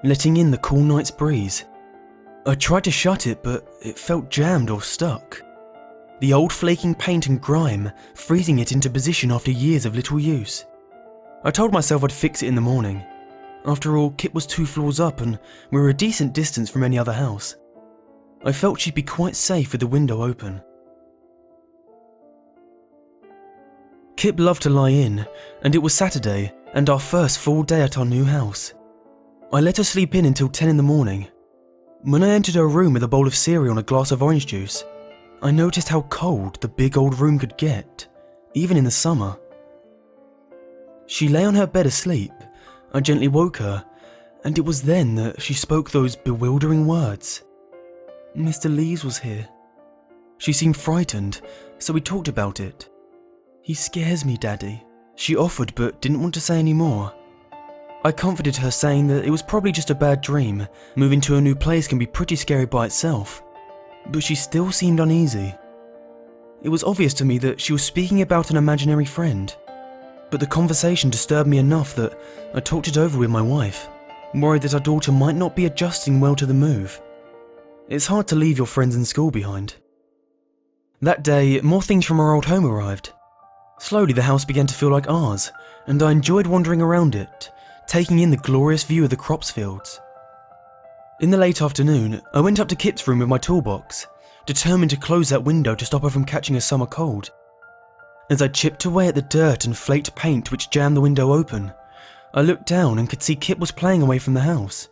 letting in the cool night's breeze. I tried to shut it, but it felt jammed or stuck. The old flaking paint and grime freezing it into position after years of little use. I told myself I'd fix it in the morning. After all, Kip was 2 floors up and we were a decent distance from any other house. I felt she'd be quite safe with the window open. Kip loved to lie in, and it was Saturday and our first full day at our new house. I let her sleep in until 10 in the morning. When I entered her room with a bowl of cereal and a glass of orange juice, I noticed how cold the big old room could get, even in the summer. She lay on her bed asleep. I gently woke her, and it was then that she spoke those bewildering words. Mr. Lees was here. She seemed frightened, so we talked about it. He scares me, Daddy, she offered but didn't want to say any more. I comforted her, saying that it was probably just a bad dream. Moving to a new place can be pretty scary by itself. But she still seemed uneasy. It was obvious to me that she was speaking about an imaginary friend, but the conversation disturbed me enough that I talked it over with my wife, worried that our daughter might not be adjusting well to the move. It's hard to leave your friends in school behind. That day, more things from our old home arrived. Slowly the house began to feel like ours, and I enjoyed wandering around it, taking in the glorious view of the crops fields. In the late afternoon, I went up to Kip's room with my toolbox, determined to close that window to stop her from catching a summer cold. As I chipped away at the dirt and flaked paint which jammed the window open, I looked down and could see Kip was playing away from the house,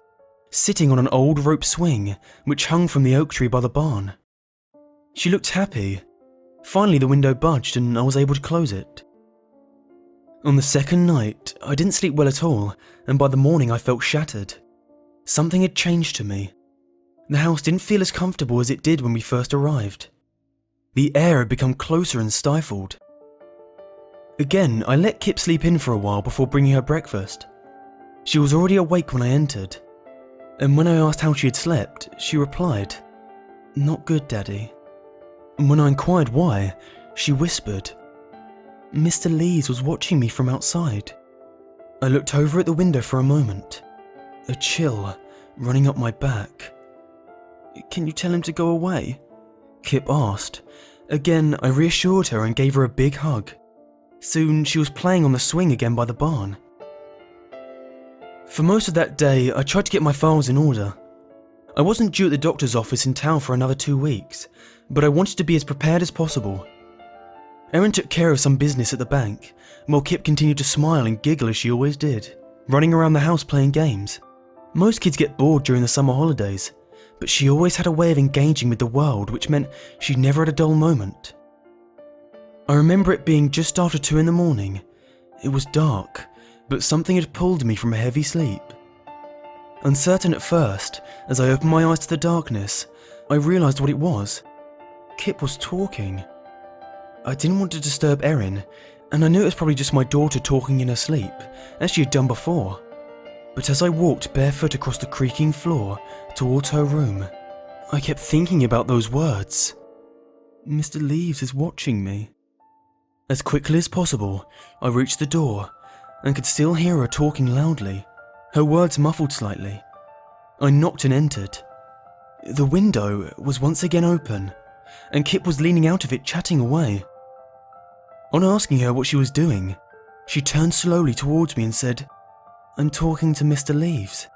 sitting on an old rope swing which hung from the oak tree by the barn. She looked happy. Finally the window budged and I was able to close it. On the second night, I didn't sleep well at all, and by the morning I felt shattered. Something had changed to me. The house didn't feel as comfortable as it did when we first arrived. The air had become closer and stifled. Again, I let Kip sleep in for a while before bringing her breakfast. She was already awake when I entered, and when I asked how she had slept, she replied, "Not good, Daddy." And when I inquired why, she whispered, Mr. Lees was watching me from outside. I looked over at the window for a moment, a chill running up my back. "Can you tell him to go away?" Kip asked. Again, I reassured her and gave her a big hug. Soon, she was playing on the swing again by the barn. For most of that day, I tried to get my files in order. I wasn't due at the doctor's office in town for another 2 weeks, but I wanted to be as prepared as possible. Erin took care of some business at the bank, while Kip continued to smile and giggle as she always did, running around the house playing games. Most kids get bored during the summer holidays, but she always had a way of engaging with the world, which meant she never had a dull moment. I remember it being just after 2 in the morning. It was dark, but something had pulled me from a heavy sleep. Uncertain at first, as I opened my eyes to the darkness, I realised what it was. Kip was talking. I didn't want to disturb Erin, and I knew it was probably just my daughter talking in her sleep, as she had done before. But as I walked barefoot across the creaking floor towards her room, I kept thinking about those words. Mr. Leaves is watching me. As quickly as possible, I reached the door and could still hear her talking loudly, her words muffled slightly. I knocked and entered. The window was once again open, and Kip was leaning out of it chatting away. On asking her what she was doing, she turned slowly towards me and said, "I'm talking to Mr. Leaves."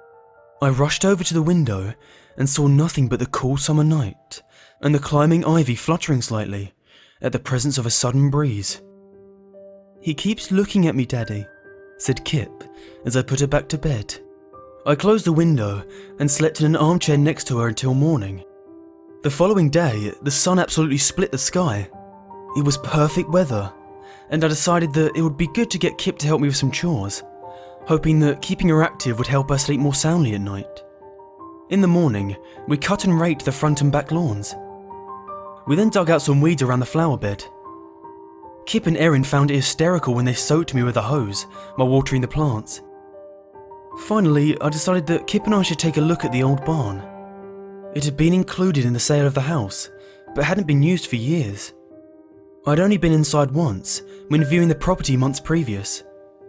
I rushed over to the window and saw nothing but the cool summer night and the climbing ivy fluttering slightly at the presence of a sudden breeze. "He keeps looking at me, Daddy," said Kip as I put her back to bed. I closed the window and slept in an armchair next to her until morning. The following day, the sun absolutely split the sky. It was perfect weather, and I decided that it would be good to get Kip to help me with some chores, hoping that keeping her active would help her sleep more soundly at night. In the morning, we cut and raked the front and back lawns. We then dug out some weeds around the flower bed. Kip and Erin found it hysterical when they soaked me with a hose while watering the plants. Finally, I decided that Kip and I should take a look at the old barn. It had been included in the sale of the house, but hadn't been used for years. I'd only been inside once, when viewing the property months previous,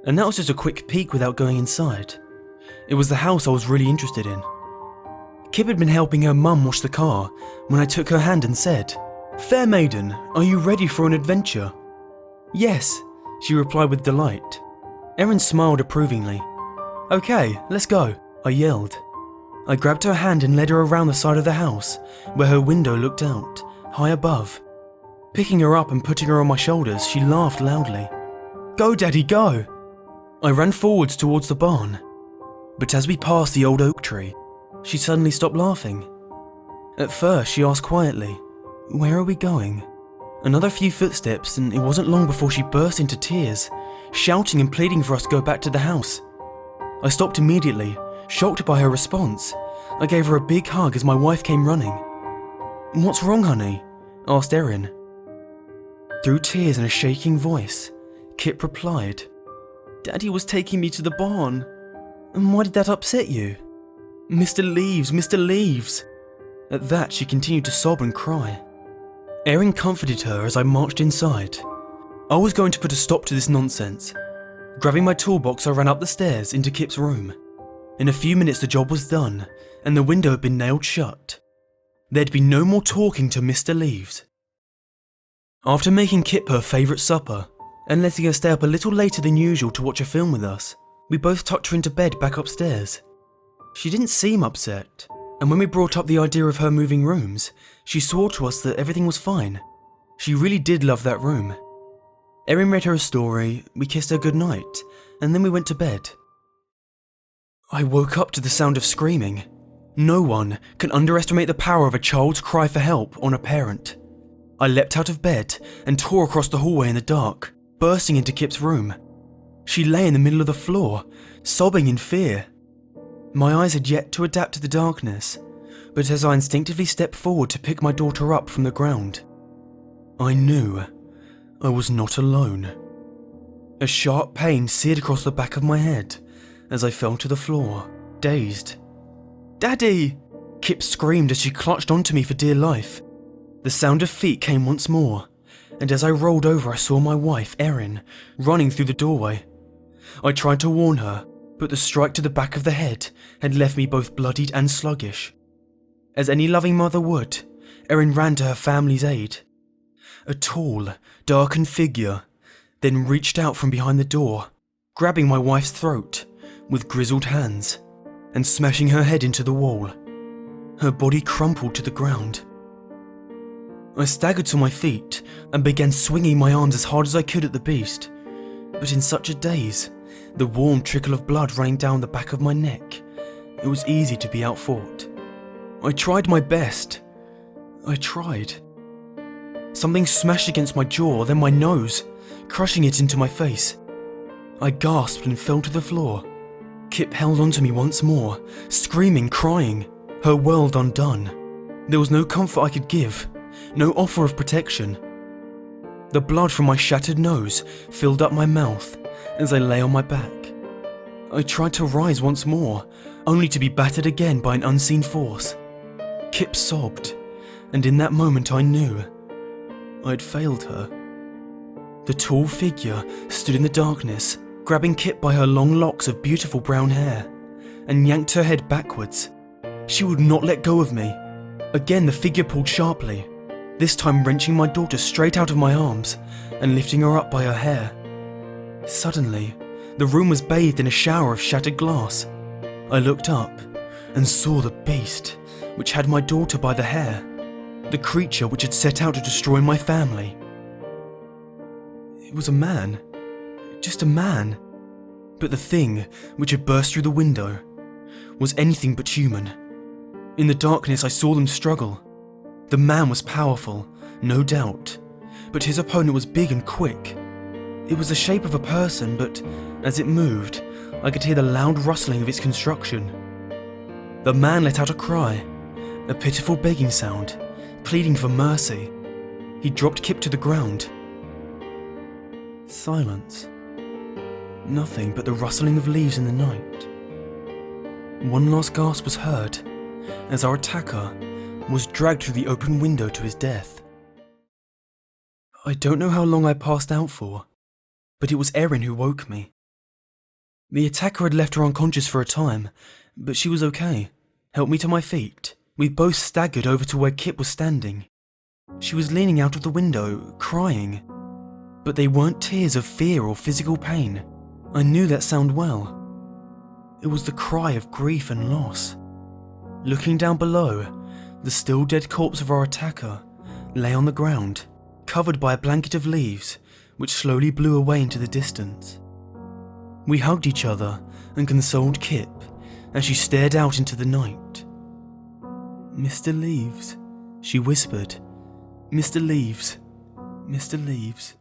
and that was just a quick peek without going inside. It was the house I was really interested in. Kip had been helping her mum wash the car when I took her hand and said, "Fair maiden, are you ready for an adventure?" "Yes," she replied with delight. Erin smiled approvingly. "Okay, let's go," I yelled. I grabbed her hand and led her around the side of the house, where her window looked out, high above. Picking her up and putting her on my shoulders, she laughed loudly. "Go, Daddy, go!" I ran forwards towards the barn, but as we passed the old oak tree, she suddenly stopped laughing. At first, she asked quietly, "Where are we going?" Another few footsteps, and it wasn't long before she burst into tears, shouting and pleading for us to go back to the house. I stopped immediately, shocked by her response. I gave her a big hug as my wife came running. "What's wrong, honey?" asked Erin. Through tears and a shaking voice, Kip replied, "Daddy was taking me to the barn." "And why did that upset you?" Mr. Leaves. At that, she continued to sob and cry. Erin comforted her as I marched inside. I was going to put a stop to this nonsense. Grabbing my toolbox, I ran up the stairs into Kip's room. In a few minutes the job was done, and the window had been nailed shut. There'd be no more talking to Mr. Leaves. After making Kip her favourite supper, and letting her stay up a little later than usual to watch a film with us, we both tucked her into bed back upstairs. She didn't seem upset, and when we brought up the idea of her moving rooms, she swore to us that everything was fine. She really did love that room. Erin read her a story, we kissed her goodnight, and then we went to bed. I woke up to the sound of screaming. No one can underestimate the power of a child's cry for help on a parent. I leapt out of bed and tore across the hallway in the dark, bursting into Kip's room. She lay in the middle of the floor, sobbing in fear. My eyes had yet to adapt to the darkness, but as I instinctively stepped forward to pick my daughter up from the ground, I knew I was not alone. A sharp pain seared across the back of my head as I fell to the floor, dazed. "Daddy!" Kip screamed as she clutched onto me for dear life. The sound of feet came once more, and as I rolled over I saw my wife, Erin, running through the doorway. I tried to warn her, but the strike to the back of the head had left me both bloodied and sluggish. As any loving mother would, Erin ran to her family's aid. A tall, darkened figure then reached out from behind the door, grabbing my wife's throat with grizzled hands and smashing her head into the wall. Her body crumpled to the ground. I staggered to my feet and began swinging my arms as hard as I could at the beast, but in such a daze, the warm trickle of blood running down the back of my neck, it was easy to be outfought. I tried my best. I tried. Something smashed against my jaw, then my nose, crushing it into my face. I gasped and fell to the floor. Kip held onto me once more, screaming, crying, her world undone. There was no comfort I could give, no offer of protection. The blood from my shattered nose filled up my mouth as I lay on my back. I tried to rise once more, only to be battered again by an unseen force. Kip sobbed, and in that moment I knew I'd failed her. The tall figure stood in the darkness, grabbing Kip by her long locks of beautiful brown hair, and yanked her head backwards. She would not let go of me. Again the figure pulled sharply, this time wrenching my daughter straight out of my arms and lifting her up by her hair. Suddenly, the room was bathed in a shower of shattered glass. I looked up and saw the beast, which had my daughter by the hair, the creature which had set out to destroy my family. It was a man, just a man, but the thing which had burst through the window was anything but human. In the darkness I saw them struggle. The man was powerful, no doubt, but his opponent was big and quick. It was the shape of a person, but as it moved, I could hear the loud rustling of its construction. The man let out a cry, a pitiful begging sound, pleading for mercy. He dropped Kip to the ground. Silence. Nothing but the rustling of leaves in the night. One last gasp was heard as our attacker was dragged through the open window to his death. I don't know how long I passed out for, but it was Erin who woke me. The attacker had left her unconscious for a time, but she was okay, helped me to my feet. We both staggered over to where Kip was standing. She was leaning out of the window, crying, but they weren't tears of fear or physical pain. I knew that sound well. It was the cry of grief and loss. Looking down below, the still dead corpse of our attacker lay on the ground, covered by a blanket of leaves which slowly blew away into the distance. We hugged each other and consoled Kip as she stared out into the night. "Mr. Leaves," she whispered. "Mr. Leaves, Mr. Leaves."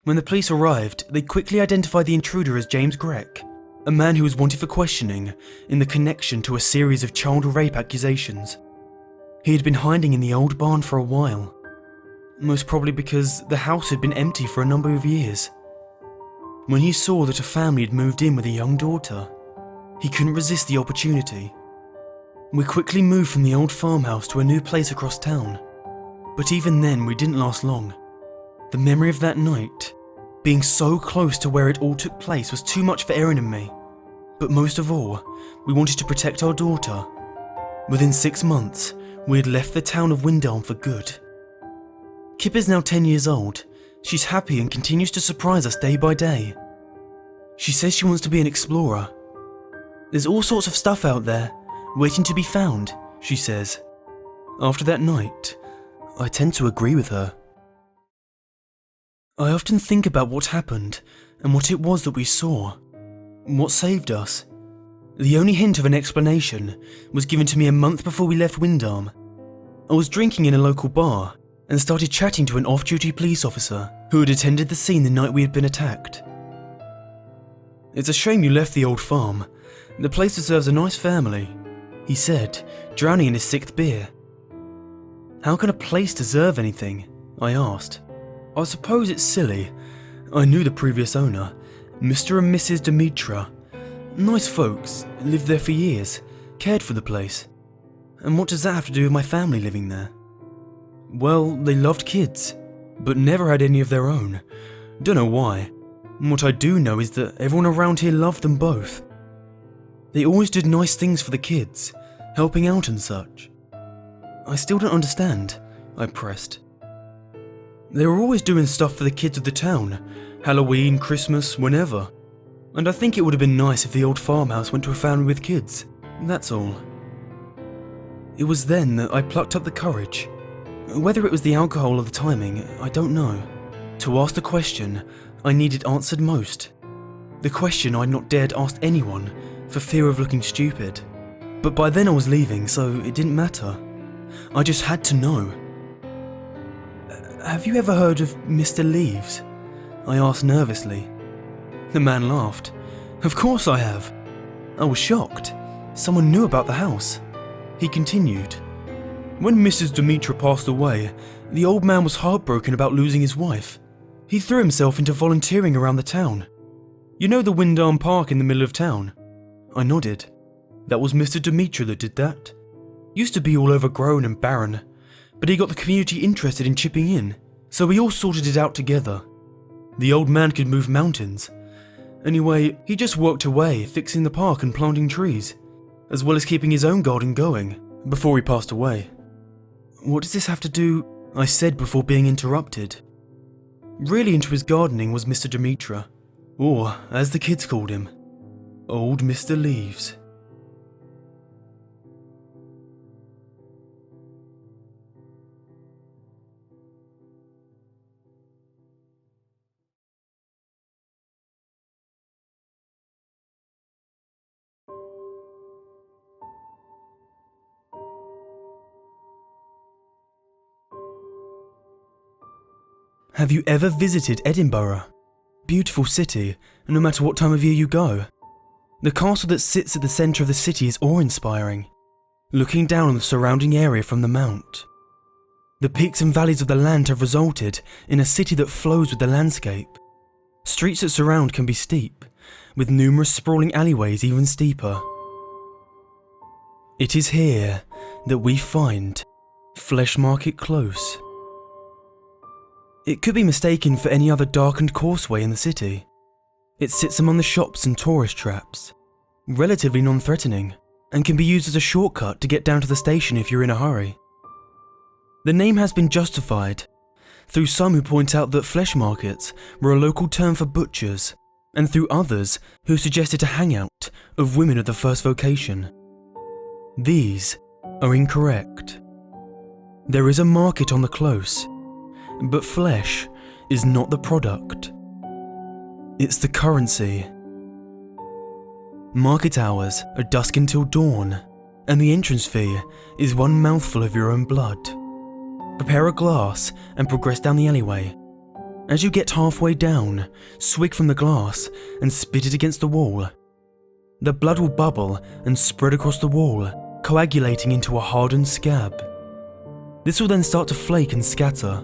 When the police arrived, they quickly identified the intruder as James Grech, a man who was wanted for questioning in the connection to a series of child rape accusations. He had been hiding in the old barn for a while, most probably because the house had been empty for a number of years. When he saw that a family had moved in with a young daughter, he couldn't resist the opportunity. We quickly moved from the old farmhouse to a new place across town, but even then we didn't last long. The memory of that night, being so close to where it all took place, was too much for Erin and me. But most of all, we wanted to protect our daughter. Within 6 months, we had left the town of Windhelm for good. Kip is now 10 years old. She's happy and continues to surprise us day by day. She says she wants to be an explorer. There's all sorts of stuff out there, waiting to be found, she says. After that night, I tend to agree with her. I often think about what happened and what it was that we saw. What saved us? The only hint of an explanation was given to me a month before we left Windhelm. I was drinking in a local bar and started chatting to an off-duty police officer who had attended the scene the night we had been attacked. "It's a shame you left the old farm. The place deserves a nice family," he said, drowning in his 6th beer. "How can a place deserve anything?" I asked. "I suppose it's silly. I knew the previous owner, Mr. and Mrs. Demetra. Nice folks, lived there for years, cared for the place. And what does that have to do with my family living there?" "Well, they loved kids," but never had any of their own. Don't know why. What I do know is that everyone around here loved them both. They always did nice things for the kids, helping out and such. I still don't understand, I pressed. They were always doing stuff for the kids of the town, Halloween, Christmas, whenever. And I think it would have been nice if the old farmhouse went to a family with kids, that's all. It was then that I plucked up the courage. Whether it was the alcohol or the timing, I don't know. To ask the question I needed answered most. The question I'd not dared ask anyone for fear of looking stupid. But by then I was leaving, so it didn't matter. I just had to know. Have you ever heard of Mr. Leaves? I asked nervously. The man laughed. Of course I have. I was shocked. Someone knew about the house. He continued. When Mrs. Demetra passed away, the old man was heartbroken about losing his wife. He threw himself into volunteering around the town. You know the Windham Park in the middle of town? I nodded. That was Mr. Demetra that did that. Used to be all overgrown and barren, but he got the community interested in chipping in, so we all sorted it out together. The old man could move mountains. Anyway, he just worked away, fixing the park and planting trees, as well as keeping his own garden going, before he passed away. What does this have to do? I said before being interrupted. Really into his gardening was Mr. Demetra, or, as the kids called him, Old Mr. Leaves. Have you ever visited Edinburgh? Beautiful city, no matter what time of year you go. The castle that sits at the centre of the city is awe-inspiring, looking down on the surrounding area from the mount. The peaks and valleys of the land have resulted in a city that flows with the landscape. Streets that surround can be steep, with numerous sprawling alleyways even steeper. It is here that we find Flesh Market Close. It could be mistaken for any other darkened causeway in the city. It sits among the shops and tourist traps, relatively non-threatening, and can be used as a shortcut to get down to the station if you're in a hurry. The name has been justified through some who point out that flesh markets were a local term for butchers, and through others who suggest it a hangout of women of the first vocation. These are incorrect. There is a market on the close, but flesh is not the product. It's the currency. Market hours are dusk until dawn, and the entrance fee is one mouthful of your own blood. Prepare a glass and progress down the alleyway. As you get halfway down, swig from the glass and spit it against the wall. The blood will bubble and spread across the wall, coagulating into a hardened scab. This will then start to flake and scatter.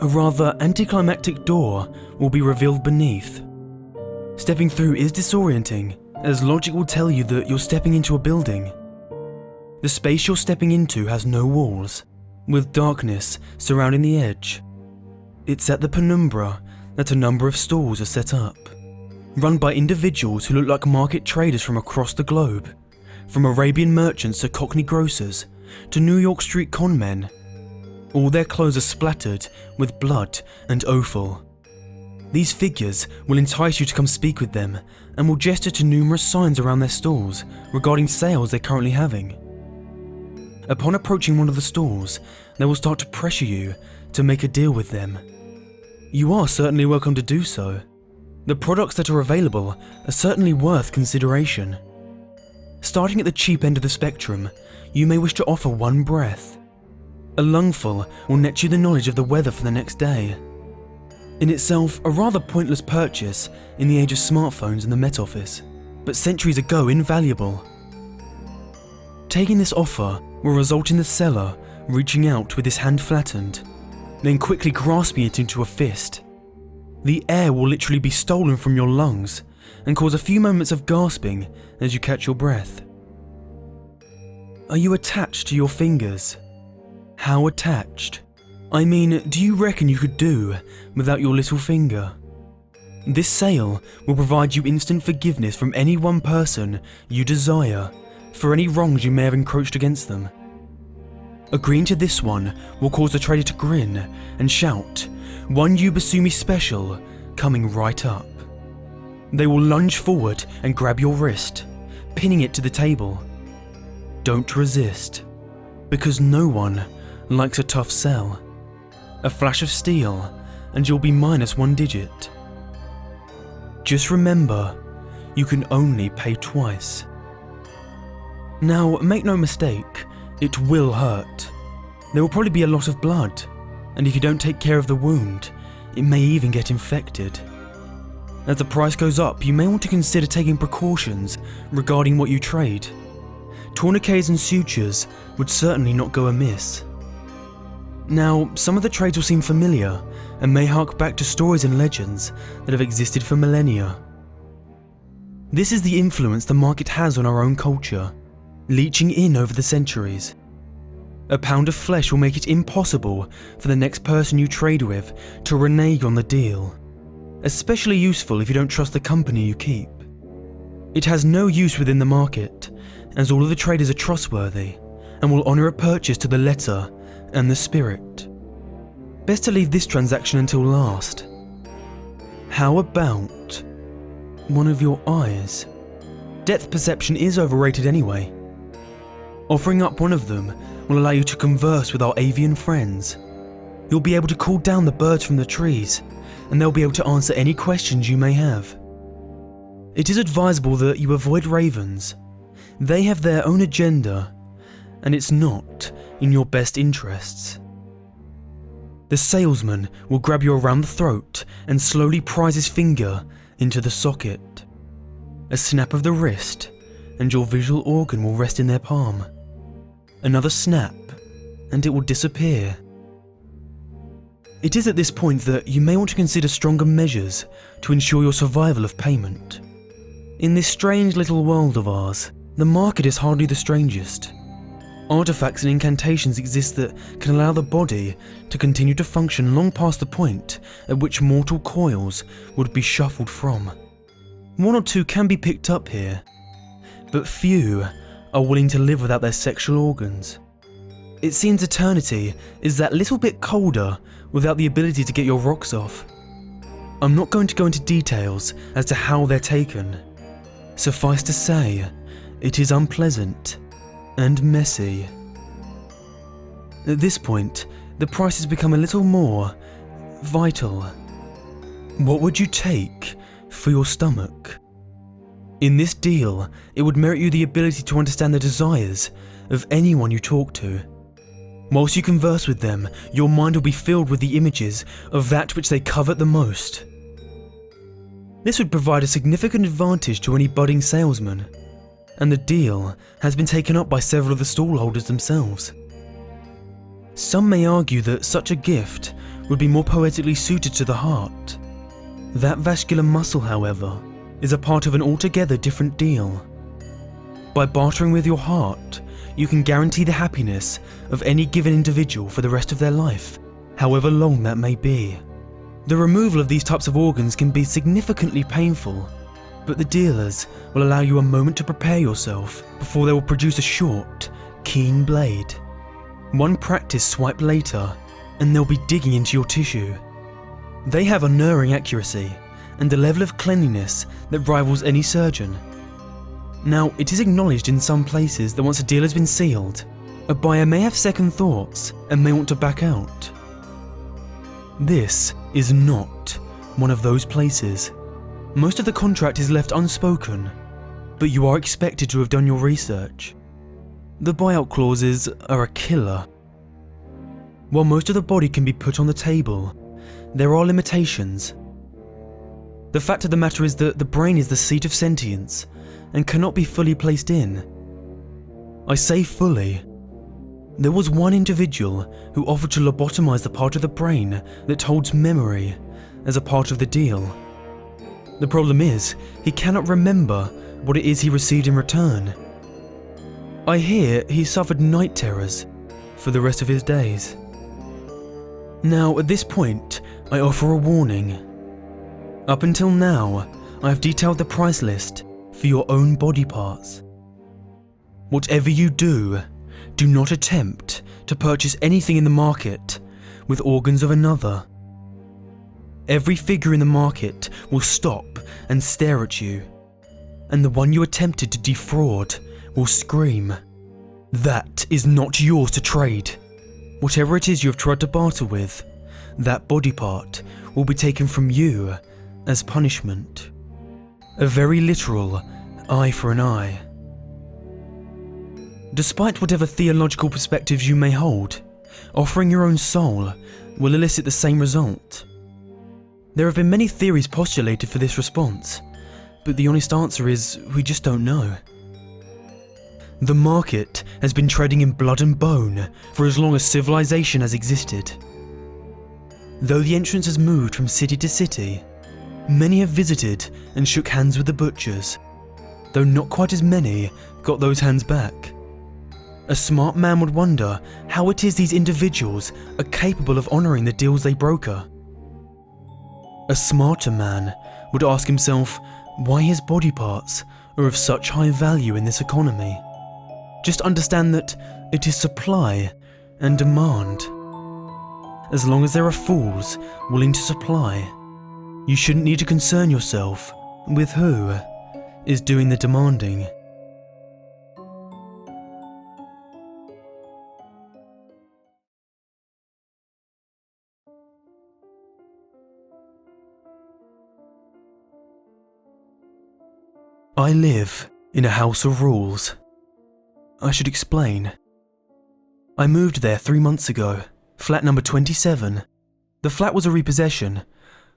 A rather anticlimactic door will be revealed beneath. Stepping through is disorienting, as logic will tell you that you're stepping into a building. The space you're stepping into has no walls, with darkness surrounding the edge. It's at the penumbra that a number of stalls are set up, run by individuals who look like market traders from across the globe, from Arabian merchants to Cockney grocers to New York street con men. All their clothes are splattered with blood and offal. These figures will entice you to come speak with them and will gesture to numerous signs around their stalls regarding sales they're currently having. Upon approaching one of the stalls, they will start to pressure you to make a deal with them. You are certainly welcome to do so. The products that are available are certainly worth consideration. Starting at the cheap end of the spectrum, you may wish to offer one breath. A lungful will net you the knowledge of the weather for the next day. In itself, a rather pointless purchase in the age of smartphones and the Met Office, but centuries ago invaluable. Taking this offer will result in the seller reaching out with his hand flattened, then quickly grasping it into a fist. The air will literally be stolen from your lungs and cause a few moments of gasping as you catch your breath. Are you attached to your fingers? How attached? I mean, do you reckon you could do without your little finger? This sale will provide you instant forgiveness from any one person you desire for any wrongs you may have encroached against them. Agreeing to this one will cause the trader to grin and shout, "One Yubasumi special coming right up." They will lunge forward and grab your wrist, pinning it to the table. Don't resist, because no one likes a tough sell. A flash of steel and you'll be minus 1 digit. Just remember, you can only pay twice. Now, make no mistake, it will hurt. There will probably be a lot of blood, and if you don't take care of the wound, it may even get infected. As the price goes up, you may want to consider taking precautions regarding what you trade. Tourniquets and sutures would certainly not go amiss. Now, some of the trades will seem familiar and may hark back to stories and legends that have existed for millennia. This is the influence the market has on our own culture, leeching in over the centuries. A pound of flesh will make it impossible for the next person you trade with to renege on the deal, especially useful if you don't trust the company you keep. It has no use within the market, as all of the traders are trustworthy and will honour a purchase to the letter and the spirit. Best to leave this transaction until last. How about one of your eyes? Depth perception is overrated anyway. Offering up one of them will allow you to converse with our avian friends. You'll be able to call down the birds from the trees, and they'll be able to answer any questions you may have. It is advisable that you avoid ravens. They have their own agenda, and it's not in your best interests. The salesman will grab you around the throat and slowly prise his finger into the socket. A snap of the wrist, and your visual organ will rest in their palm. Another snap, and it will disappear. It is at this point that you may want to consider stronger measures to ensure your survival of payment. In this strange little world of ours, the market is hardly the strangest. Artifacts and incantations exist that can allow the body to continue to function long past the point at which mortal coils would be shuffled from. One or two can be picked up here, but few are willing to live without their sexual organs. It seems eternity is that little bit colder without the ability to get your rocks off. I'm not going to go into details as to how they're taken. Suffice to say, it is unpleasant and messy. At this point, the price has become a little more vital. What would you take for your stomach? In this deal, it would merit you the ability to understand the desires of anyone you talk to. Whilst you converse with them, your mind will be filled with the images of that which they covet the most. This would provide a significant advantage to any budding salesman, and the deal has been taken up by several of the stallholders themselves. Some may argue that such a gift would be more poetically suited to the heart. That vascular muscle, however, is a part of an altogether different deal. By bartering with your heart, you can guarantee the happiness of any given individual for the rest of their life, however long that may be. The removal of these types of organs can be significantly painful, but the dealers will allow you a moment to prepare yourself before they will produce a short, keen blade. One practice swipe later, and they'll be digging into your tissue. They have unerring accuracy and a level of cleanliness that rivals any surgeon. Now, it is acknowledged in some places that once a deal has been sealed, a buyer may have second thoughts and may want to back out. This is not one of those places. Most of the contract is left unspoken, but you are expected to have done your research. The buyout clauses are a killer. While most of the body can be put on the table, there are limitations. The fact of the matter is that the brain is the seat of sentience and cannot be fully placed in. I say fully. There was one individual who offered to lobotomize the part of the brain that holds memory as a part of the deal. The problem is, he cannot remember what it is he received in return. I hear he suffered night terrors for the rest of his days. Now, at this point, I offer a warning. Up until now, I have detailed the price list for your own body parts. Whatever you do, do not attempt to purchase anything in the market with organs of another. Every figure in the market will stop and stare at you, and the one you attempted to defraud will scream. That is not yours to trade. Whatever it is you have tried to barter with, that body part will be taken from you as punishment. A very literal eye for an eye. Despite whatever theological perspectives you may hold, offering your own soul will elicit the same result. There have been many theories postulated for this response, but the honest answer is we just don't know. The market has been trading in blood and bone for as long as civilization has existed. Though the entrance has moved from city to city, many have visited and shook hands with the butchers, though not quite as many got those hands back. A smart man would wonder how it is these individuals are capable of honouring the deals they broker. A smarter man would ask himself why his body parts are of such high value in this economy. Just understand that it is supply and demand. As long as there are fools willing to supply, you shouldn't need to concern yourself with who is doing the demanding. I live in a house of rules. I should explain. I moved there 3 months ago, flat number 27. The flat was a repossession.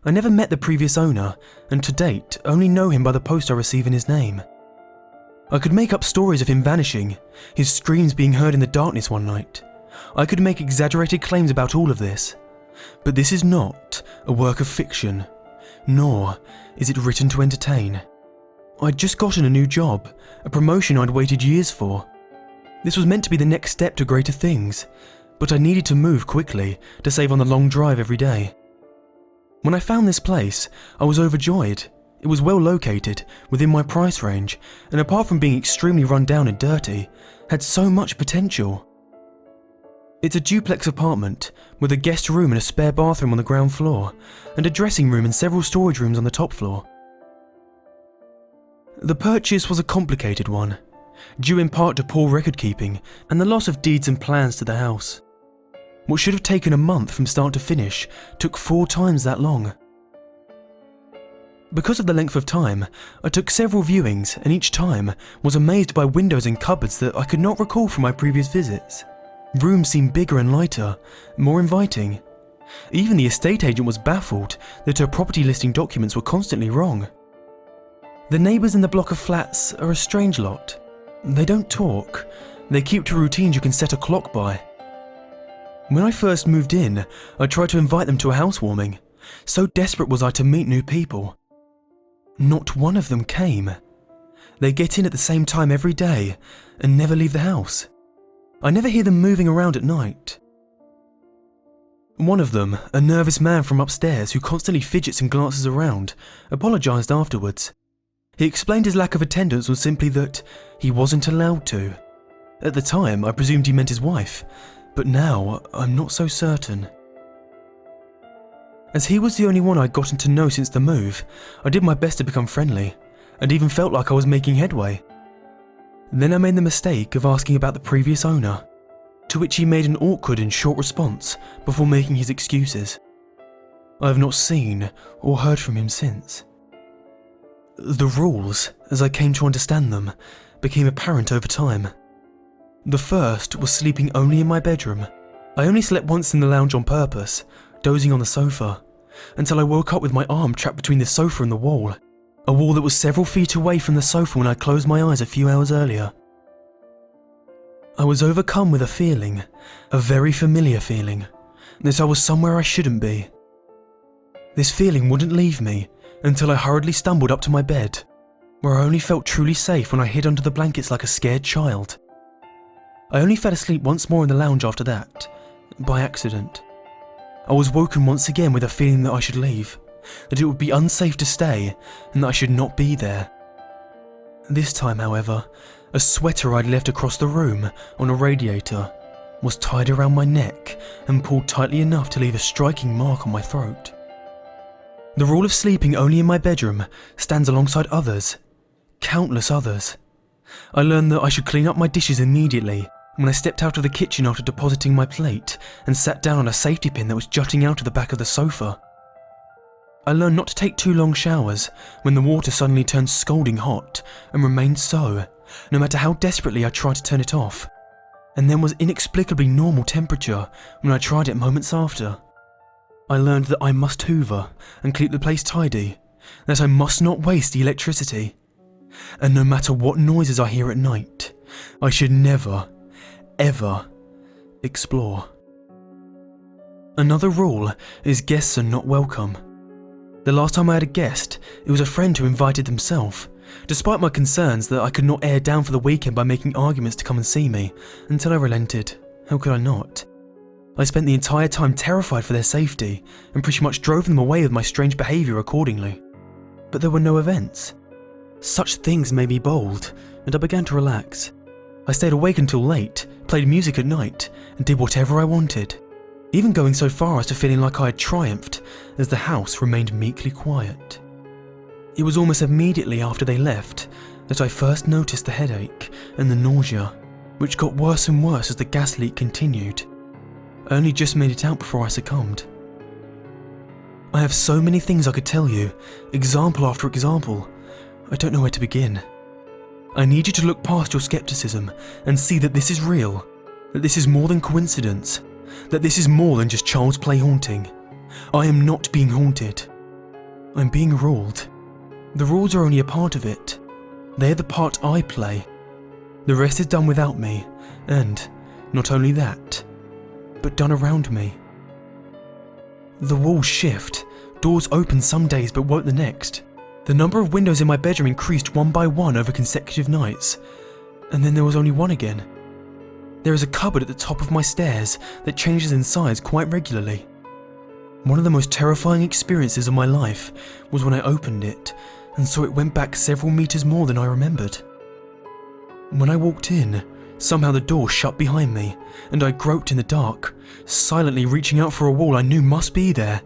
I never met the previous owner, and to date only know him by the post I receive in his name. I could make up stories of him vanishing, his screams being heard in the darkness one night. I could make exaggerated claims about all of this. But this is not a work of fiction, nor is it written to entertain. I'd just gotten a new job, a promotion I'd waited years for. This was meant to be the next step to greater things, but I needed to move quickly to save on the long drive every day. When I found this place, I was overjoyed. It was well located, within my price range, and apart from being extremely run down and dirty, had so much potential. It's a duplex apartment, with a guest room and a spare bathroom on the ground floor, and a dressing room and several storage rooms on the top floor. The purchase was a complicated one, due in part to poor record keeping and the loss of deeds and plans to the house. What should have taken a month from start to finish took 4 times that long. Because of the length of time, I took several viewings and each time was amazed by windows and cupboards that I could not recall from my previous visits. Rooms seemed bigger and lighter, more inviting. Even the estate agent was baffled that her property listing documents were constantly wrong. The neighbours in the block of flats are a strange lot. They don't talk, they keep to routines you can set a clock by. When I first moved in, I tried to invite them to a housewarming. So desperate was I to meet new people. Not one of them came. They get in at the same time every day and never leave the house. I never hear them moving around at night. One of them, a nervous man from upstairs who constantly fidgets and glances around, apologised afterwards. He explained his lack of attendance was simply that he wasn't allowed to. At the time, I presumed he meant his wife, but now I'm not so certain. As he was the only one I'd gotten to know since the move, I did my best to become friendly, and even felt like I was making headway. Then I made the mistake of asking about the previous owner, to which he made an awkward and short response before making his excuses. I have not seen or heard from him since. The rules, as I came to understand them, became apparent over time. The first was sleeping only in my bedroom. I only slept once in the lounge on purpose, dozing on the sofa, until I woke up with my arm trapped between the sofa and the wall, a wall that was several feet away from the sofa when I closed my eyes a few hours earlier. I was overcome with a feeling, a very familiar feeling, that I was somewhere I shouldn't be. This feeling wouldn't leave me until I hurriedly stumbled up to my bed, where I only felt truly safe when I hid under the blankets like a scared child. I only fell asleep once more in the lounge after that, by accident. I was woken once again with a feeling that I should leave, that it would be unsafe to stay, and that I should not be there. This time, however, a sweater I'd left across the room on a radiator was tied around my neck and pulled tightly enough to leave a striking mark on my throat. The rule of sleeping only in my bedroom stands alongside others, countless others. I learned that I should clean up my dishes immediately when I stepped out of the kitchen after depositing my plate and sat down on a safety pin that was jutting out of the back of the sofa. I learned not to take too long showers when the water suddenly turned scalding hot and remained so, no matter how desperately I tried to turn it off, and then was inexplicably normal temperature when I tried it moments after. I learned that I must hoover and keep the place tidy, that I must not waste the electricity, and no matter what noises I hear at night, I should never, ever explore. Another rule is guests are not welcome. The last time I had a guest, it was a friend who invited himself, despite my concerns that I could not air down for the weekend by making arguments to come and see me, until I relented. How could I not? I spent the entire time terrified for their safety, and pretty much drove them away with my strange behaviour accordingly. But there were no events. Such things made me bold, and I began to relax. I stayed awake until late, played music at night, and did whatever I wanted, even going so far as to feeling like I had triumphed, as the house remained meekly quiet. It was almost immediately after they left that I first noticed the headache and the nausea, which got worse and worse as the gas leak continued. I only just made it out before I succumbed. I have so many things I could tell you, example after example. I don't know where to begin. I need you to look past your skepticism and see that this is real, that this is more than coincidence, that this is more than just child's play haunting. I am not being haunted. I'm being ruled. The rules are only a part of it. They're the part I play. The rest is done without me, and not only that, but done around me. The walls shift, doors open some days but won't the next. The number of windows in my bedroom increased one by one over consecutive nights, and then there was only one again. There is a cupboard at the top of my stairs that changes in size quite regularly. One of the most terrifying experiences of my life was when I opened it and saw it went back several meters more than I remembered. When I walked in, somehow the door shut behind me, and I groped in the dark, silently reaching out for a wall I knew must be there,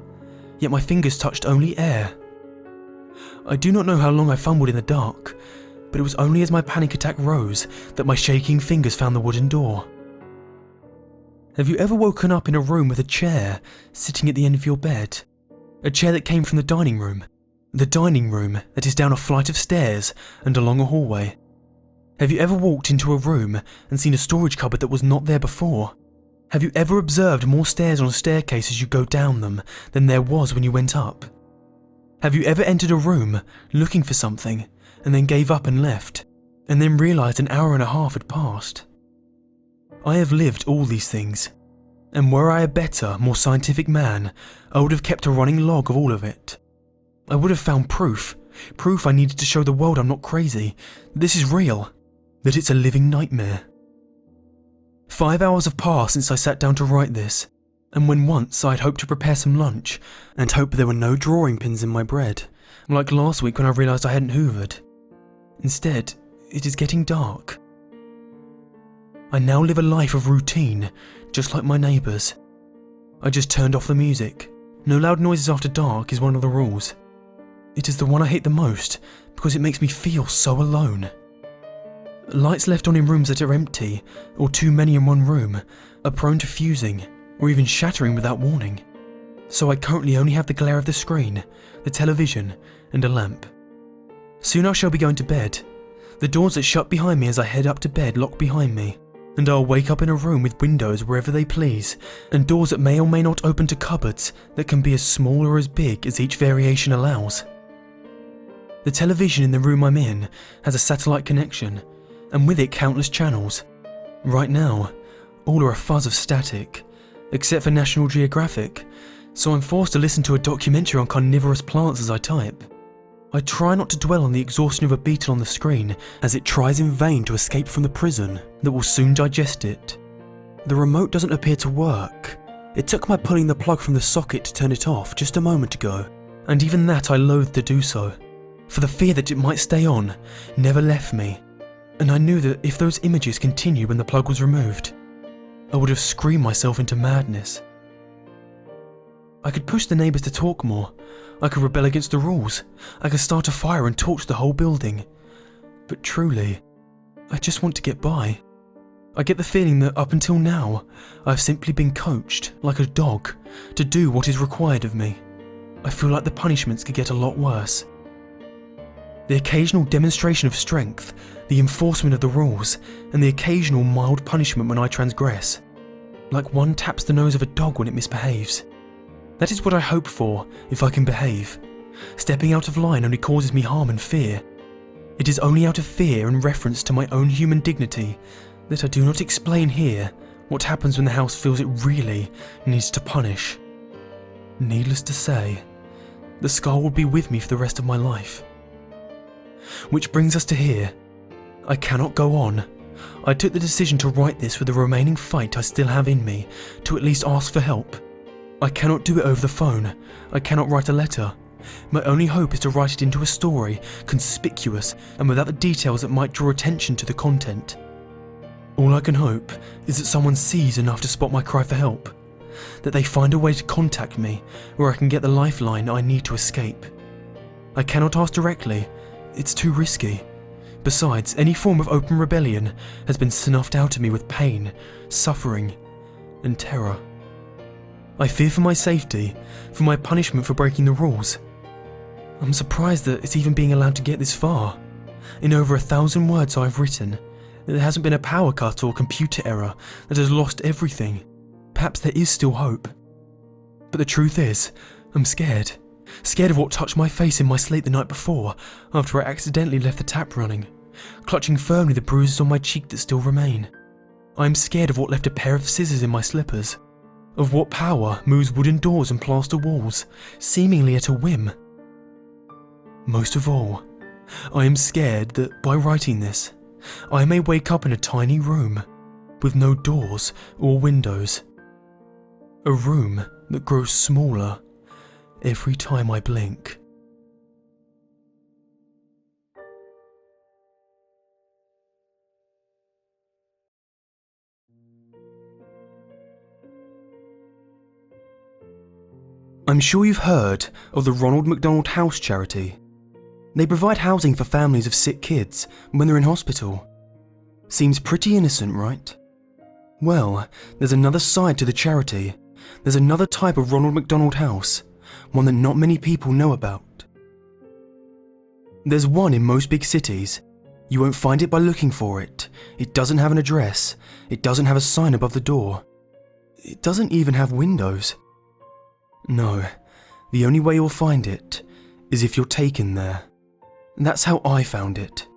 yet my fingers touched only air. I do not know how long I fumbled in the dark, but it was only as my panic attack rose that my shaking fingers found the wooden door. Have you ever woken up in a room with a chair sitting at the end of your bed? A chair that came from the dining room that is down a flight of stairs and along a hallway. Have you ever walked into a room and seen a storage cupboard that was not there before? Have you ever observed more stairs on a staircase as you go down them than there was when you went up? Have you ever entered a room looking for something and then gave up and left, and then realised an hour and a half had passed? I have lived all these things, and were I a better, more scientific man, I would have kept a running log of all of it. I would have found proof I needed to show the world I'm not crazy, that this is real, that it's a living nightmare. 5 hours have passed since I sat down to write this, and when once I'd hoped to prepare some lunch and hope there were no drawing pins in my bread, like last week when I realised I hadn't hoovered. Instead, it is getting dark. I now live a life of routine, just like my neighbours. I just turned off the music. No loud noises after dark is one of the rules. It is the one I hate the most because it makes me feel so alone. Lights left on in rooms that are empty, or too many in one room, are prone to fusing, or even shattering without warning. So I currently only have the glare of the screen, the television, and a lamp. Soon I shall be going to bed. The doors that shut behind me as I head up to bed lock behind me, and I'll wake up in a room with windows wherever they please, and doors that may or may not open to cupboards that can be as small or as big as each variation allows. The television in the room I'm in has a satellite connection, and with it countless channels. Right now, all are a fuzz of static, except for National Geographic, so I'm forced to listen to a documentary on carnivorous plants as I type. I try not to dwell on the exhaustion of a beetle on the screen as it tries in vain to escape from the prison that will soon digest it. The remote doesn't appear to work, It took my pulling the plug from the socket to turn it off just a moment ago, and even that I loathed to do so, for the fear that it might stay on never left me, and I knew that if those images continued when the plug was removed, I would have screamed myself into madness. I could push the neighbours to talk more, I could rebel against the rules, I could start a fire and torch the whole building, but truly, I just want to get by. I get the feeling that up until now, I've simply been coached, like a dog, to do what is required of me. I feel like the punishments could get a lot worse. The occasional demonstration of strength, the enforcement of the rules, and the occasional mild punishment when I transgress. Like one taps the nose of a dog when it misbehaves. That is what I hope for if I can behave. Stepping out of line only causes me harm and fear. It is only out of fear and reference to my own human dignity that I do not explain here what happens when the house feels it really needs to punish. Needless to say, the scar will be with me for the rest of my life. Which brings us to here. I cannot go on. I took the decision to write this with the remaining fight I still have in me, to at least ask for help. I cannot do it over the phone. I cannot write a letter. My only hope is to write it into a story, conspicuous and without the details that might draw attention to the content. All I can hope is that someone sees enough to spot my cry for help, that they find a way to contact me where I can get the lifeline I need to escape. I cannot ask directly, it's too risky. Besides, any form of open rebellion has been snuffed out of me with pain, suffering, and terror. I fear for my safety, for my punishment for breaking the rules. I'm surprised that it's even being allowed to get this far. In over 1,000 words I've written, there hasn't been a power cut or computer error that has lost everything. Perhaps there is still hope. But the truth is, I'm scared. Scared of what touched my face in my sleep the night before, after I accidentally left the tap running, clutching firmly the bruises on my cheek that still remain. I'm scared of what left a pair of scissors in my slippers, of what power moves wooden doors and plaster walls, seemingly at a whim. Most of all, I am scared that by writing this, I may wake up in a tiny room, with no doors or windows. A room that grows smaller every time I blink. I'm sure you've heard of the Ronald McDonald House charity. They provide housing for families of sick kids when they're in hospital. Seems pretty innocent, right? Well, there's another side to the charity. There's another type of Ronald McDonald House, one that not many people know about. There's one in most big cities. You won't find it by looking for it. It doesn't have an address. It doesn't have a sign above the door. It doesn't even have windows. No, the only way you'll find it is if you're taken there. That's how I found it.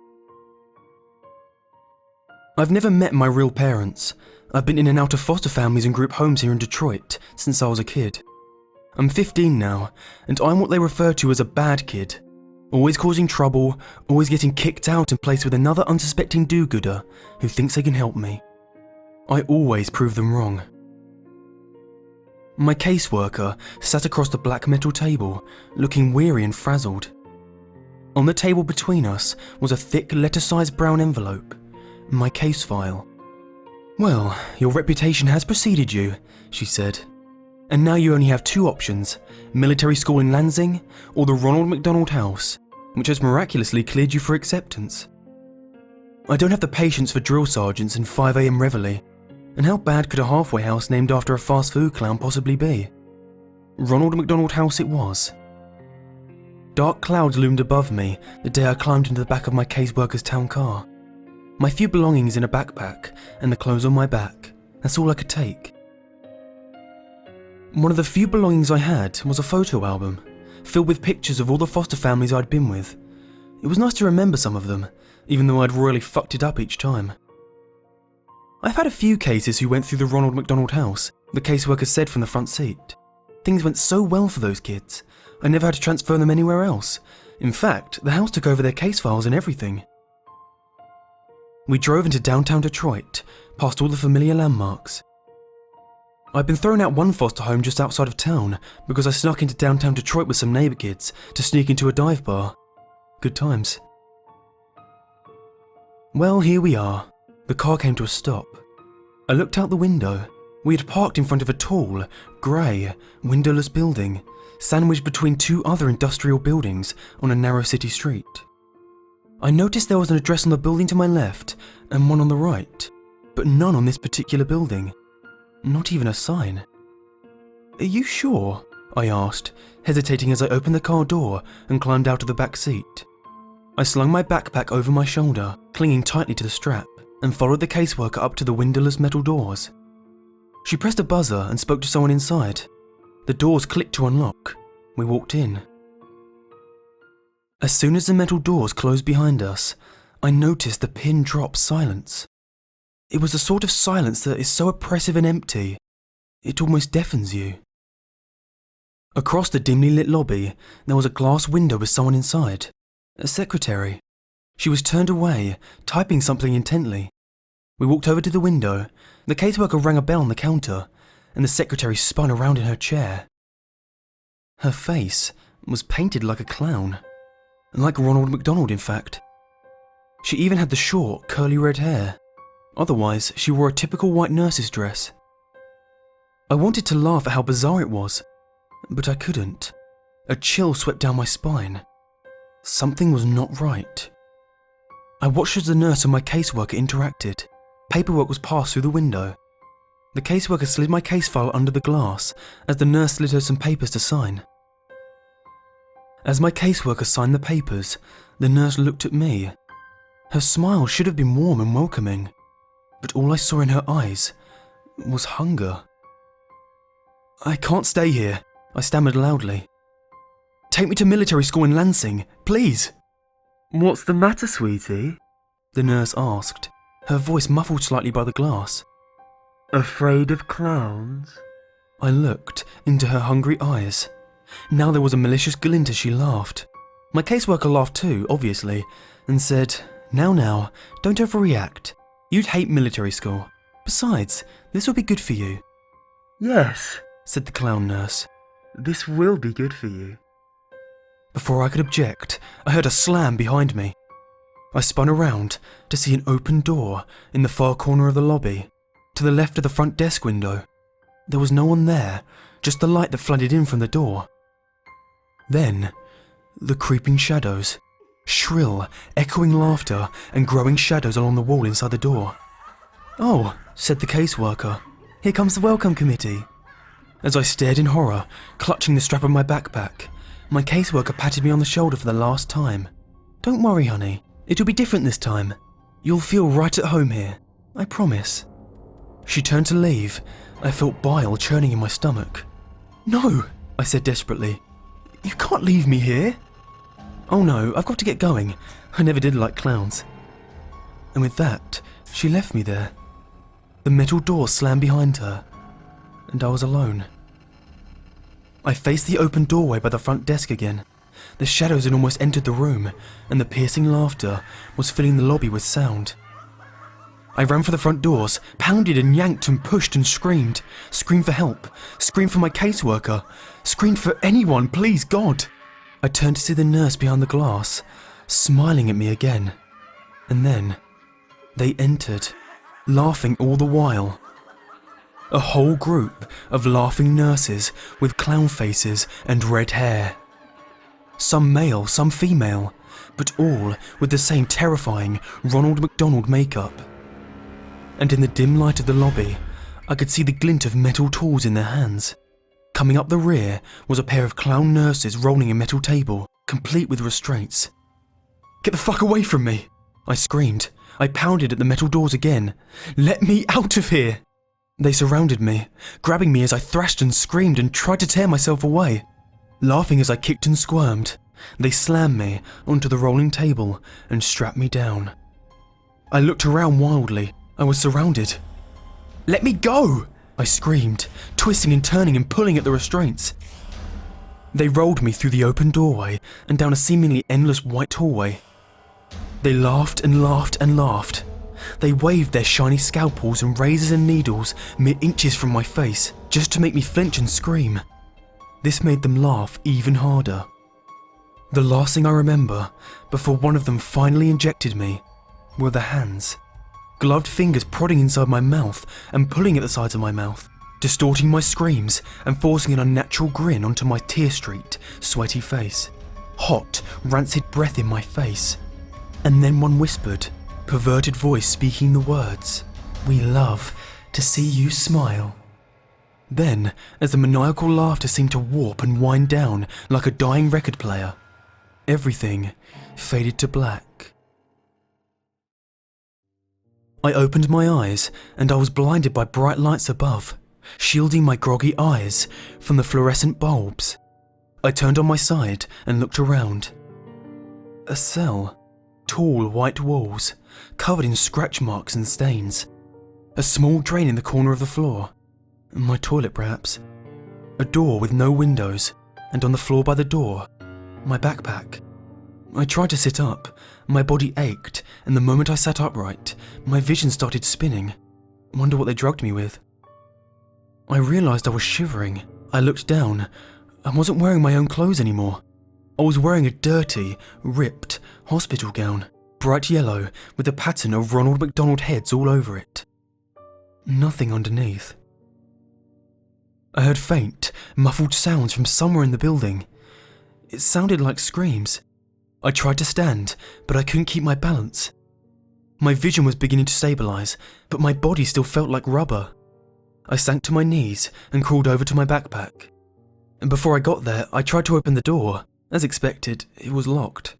I've never met my real parents. I've been in and out of foster families and group homes here in Detroit since I was a kid. I'm 15 now, and I'm what they refer to as a bad kid. Always causing trouble, always getting kicked out and placed with another unsuspecting do-gooder who thinks they can help me. I always prove them wrong. My caseworker sat across the black metal table, looking weary and frazzled. On the table between us was a thick letter-sized brown envelope, my case file. "Well, your reputation has preceded you," she said. "And now you only have two options, military school in Lansing or the Ronald McDonald House, which has miraculously cleared you for acceptance. I don't have the patience for drill sergeants and 5 AM reveille, and how bad could a halfway house named after a fast food clown possibly be? Ronald McDonald House it was." Dark clouds loomed above me the day I climbed into the back of my caseworker's town car. My few belongings in a backpack and the clothes on my back, that's all I could take. One of the few belongings I had was a photo album, filled with pictures of all the foster families I'd been with. It was nice to remember some of them, even though I'd royally fucked it up each time. "I've had a few cases who went through the Ronald McDonald House," the caseworker said from the front seat. "Things went so well for those kids, I never had to transfer them anywhere else. In fact, the house took over their case files and everything." We drove into downtown Detroit, past all the familiar landmarks. I'd been thrown out one foster home just outside of town because I snuck into downtown Detroit with some neighbour kids to sneak into a dive bar. Good times. Well, here we are. The car came to a stop. I looked out the window. We had parked in front of a tall, grey, windowless building, sandwiched between two other industrial buildings on a narrow city street. I noticed there was an address on the building to my left and one on the right, but none on this particular building. Not even a sign. "Are you sure?" I asked, hesitating as I opened the car door and climbed out of the back seat. I slung my backpack over my shoulder, clinging tightly to the strap, and followed the caseworker up to the windowless metal doors. She pressed a buzzer and spoke to someone inside. The doors clicked to unlock. We walked in. As soon as the metal doors closed behind us, I noticed the pin-drop silence. It was the sort of silence that is so oppressive and empty, it almost deafens you. Across the dimly lit lobby, there was a glass window with someone inside. A secretary. She was turned away, typing something intently. We walked over to the window. The caseworker rang a bell on the counter, and the secretary spun around in her chair. Her face was painted like a clown. Like Ronald McDonald, in fact. She even had the short, curly red hair. Otherwise, she wore a typical white nurse's dress. I wanted to laugh at how bizarre it was, but I couldn't. A chill swept down my spine. Something was not right. I watched as the nurse and my caseworker interacted. Paperwork was passed through the window. The caseworker slid my case file under the glass as the nurse slid her some papers to sign. As my caseworker signed the papers, the nurse looked at me. Her smile should have been warm and welcoming, but all I saw in her eyes was hunger. "I can't stay here," I stammered loudly. "Take me to military school in Lansing, please." "What's the matter, sweetie?" the nurse asked, her voice muffled slightly by the glass. "Afraid of clowns?" I looked into her hungry eyes. Now there was a malicious glint as she laughed. My caseworker laughed too, obviously, and said, Now, don't overreact. You'd hate military school. Besides, this will be good for you." "Yes," said the clown nurse. "This will be good for you." Before I could object, I heard a slam behind me. I spun around to see an open door in the far corner of the lobby, to the left of the front desk window. There was no one there, just the light that flooded in from the door. Then, the creeping shadows. Shrill, echoing laughter and growing shadows along the wall inside the door. "Oh," said the caseworker, "here comes the welcome committee." As I stared in horror, clutching the strap of my backpack, my caseworker patted me on the shoulder for the last time. "Don't worry, honey. It'll be different this time. You'll feel right at home here. I promise." She turned to leave. I felt bile churning in my stomach. "No," I said desperately. "You can't leave me here." "Oh no, I've got to get going. I never did like clowns." And with that, she left me there. The metal door slammed behind her, and I was alone. I faced the open doorway by the front desk again. The shadows had almost entered the room, and the piercing laughter was filling the lobby with sound. I ran for the front doors, pounded and yanked and pushed and screamed. Screamed for help, screamed for my caseworker, screamed for anyone, please God. I turned to see the nurse behind the glass, smiling at me again. And then, they entered, laughing all the while. A whole group of laughing nurses with clown faces and red hair. Some male, some female, but all with the same terrifying Ronald McDonald makeup. And in the dim light of the lobby, I could see the glint of metal tools in their hands. Coming up the rear was a pair of clown nurses rolling a metal table, complete with restraints. "Get the fuck away from me!" I screamed. I pounded at the metal doors again. "Let me out of here!" They surrounded me, grabbing me as I thrashed and screamed and tried to tear myself away. Laughing as I kicked and squirmed, they slammed me onto the rolling table and strapped me down. I looked around wildly. I was surrounded. "Let me go!" I screamed, twisting and turning and pulling at the restraints. They rolled me through the open doorway and down a seemingly endless white hallway. They laughed and laughed and laughed. They waved their shiny scalpels and razors and needles mere inches from my face, just to make me flinch and scream. This made them laugh even harder. The last thing I remember, before one of them finally injected me, were the hands. Gloved fingers prodding inside my mouth and pulling at the sides of my mouth, distorting my screams and forcing an unnatural grin onto my tear-streaked, sweaty face. Hot, rancid breath in my face. And then one whispered, perverted voice speaking the words, "We love to see you smile." Then, as the maniacal laughter seemed to warp and wind down like a dying record player, everything faded to black. I opened my eyes and I was blinded by bright lights above, shielding my groggy eyes from the fluorescent bulbs. I turned on my side and looked around. A cell, tall white walls, covered in scratch marks and stains. A small drain in the corner of the floor. My toilet perhaps. A door with no windows, and on the floor by the door, my backpack. I tried to sit up, my body ached, and the moment I sat upright, my vision started spinning. Wonder what they drugged me with. I realised I was shivering. I looked down. I wasn't wearing my own clothes anymore. I was wearing a dirty, ripped hospital gown, bright yellow with a pattern of Ronald McDonald heads all over it. Nothing underneath. I heard faint, muffled sounds from somewhere in the building. It sounded like screams. I tried to stand, but I couldn't keep my balance. My vision was beginning to stabilise, but my body still felt like rubber. I sank to my knees and crawled over to my backpack. And before I got there, I tried to open the door. As expected, it was locked.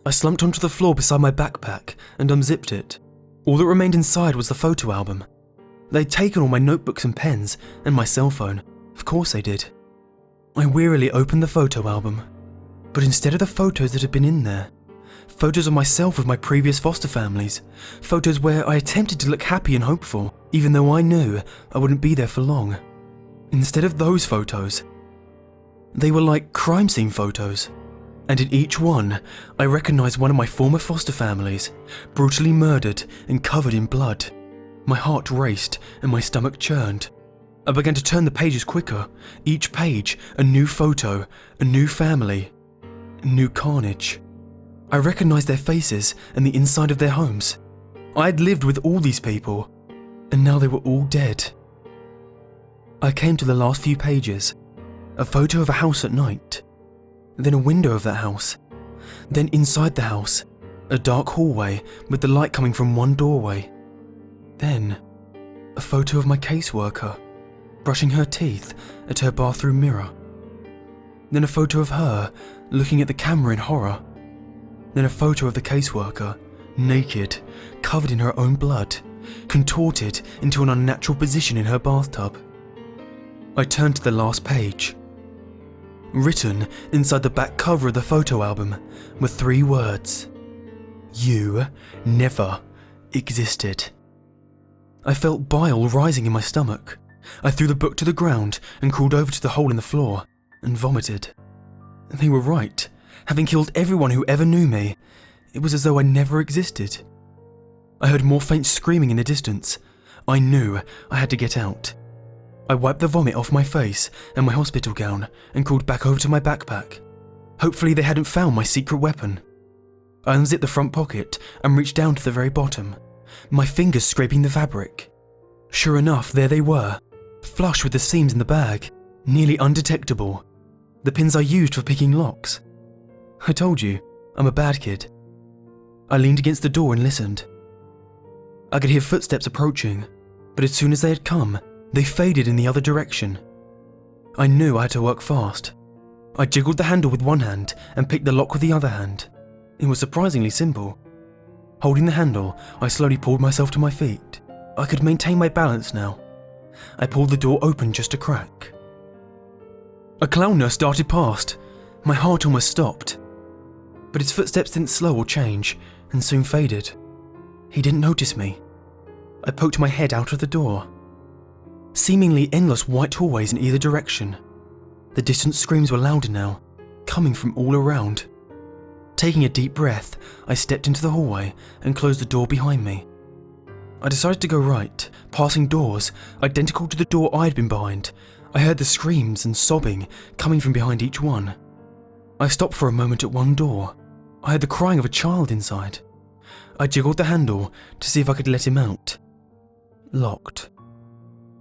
I slumped onto the floor beside my backpack and unzipped it. All that remained inside was the photo album. They'd taken all my notebooks and pens, and my cell phone. Of course they did. I wearily opened the photo album. But instead of the photos that had been in there, photos of myself with my previous foster families, photos where I attempted to look happy and hopeful, even though I knew I wouldn't be there for long. Instead of those photos, they were like crime scene photos. And in each one, I recognised one of my former foster families, brutally murdered and covered in blood. My heart raced and my stomach churned. I began to turn the pages quicker, each page a new photo, a new family, new carnage. I recognised their faces and the inside of their homes. I had lived with all these people, and now they were all dead. I came to the last few pages, a photo of a house at night, then a window of that house, then inside the house, a dark hallway with the light coming from one doorway. Then, a photo of my caseworker, brushing her teeth at her bathroom mirror. Then a photo of her, looking at the camera in horror. Then a photo of the caseworker, naked, covered in her own blood, contorted into an unnatural position in her bathtub. I turned to the last page. Written inside the back cover of the photo album were 3 words. You never existed. I felt bile rising in my stomach. I threw the book to the ground and crawled over to the hole in the floor and vomited. They were right. Having killed everyone who ever knew me, it was as though I never existed. I heard more faint screaming in the distance. I knew I had to get out. I wiped the vomit off my face and my hospital gown and crawled back over to my backpack. Hopefully they hadn't found my secret weapon. I unzipped the front pocket and reached down to the very bottom, my fingers scraping the fabric. Sure enough, there they were, flush with the seams in the bag, nearly undetectable. The pins I used for picking locks. I told you, I'm a bad kid. I leaned against the door and listened. I could hear footsteps approaching, but as soon as they had come, they faded in the other direction. I knew I had to work fast. I jiggled the handle with one hand and picked the lock with the other hand. It was surprisingly simple. Holding the handle, I slowly pulled myself to my feet. I could maintain my balance now. I pulled the door open just a crack. A clown nurse darted past. My heart almost stopped. But his footsteps didn't slow or change, and soon faded. He didn't notice me. I poked my head out of the door. Seemingly endless white hallways in either direction. The distant screams were louder now, coming from all around. Taking a deep breath, I stepped into the hallway and closed the door behind me. I decided to go right, passing doors identical to the door I'd been behind. I heard the screams and sobbing coming from behind each one. I stopped for a moment at one door. I heard the crying of a child inside. I jiggled the handle to see if I could let him out. Locked.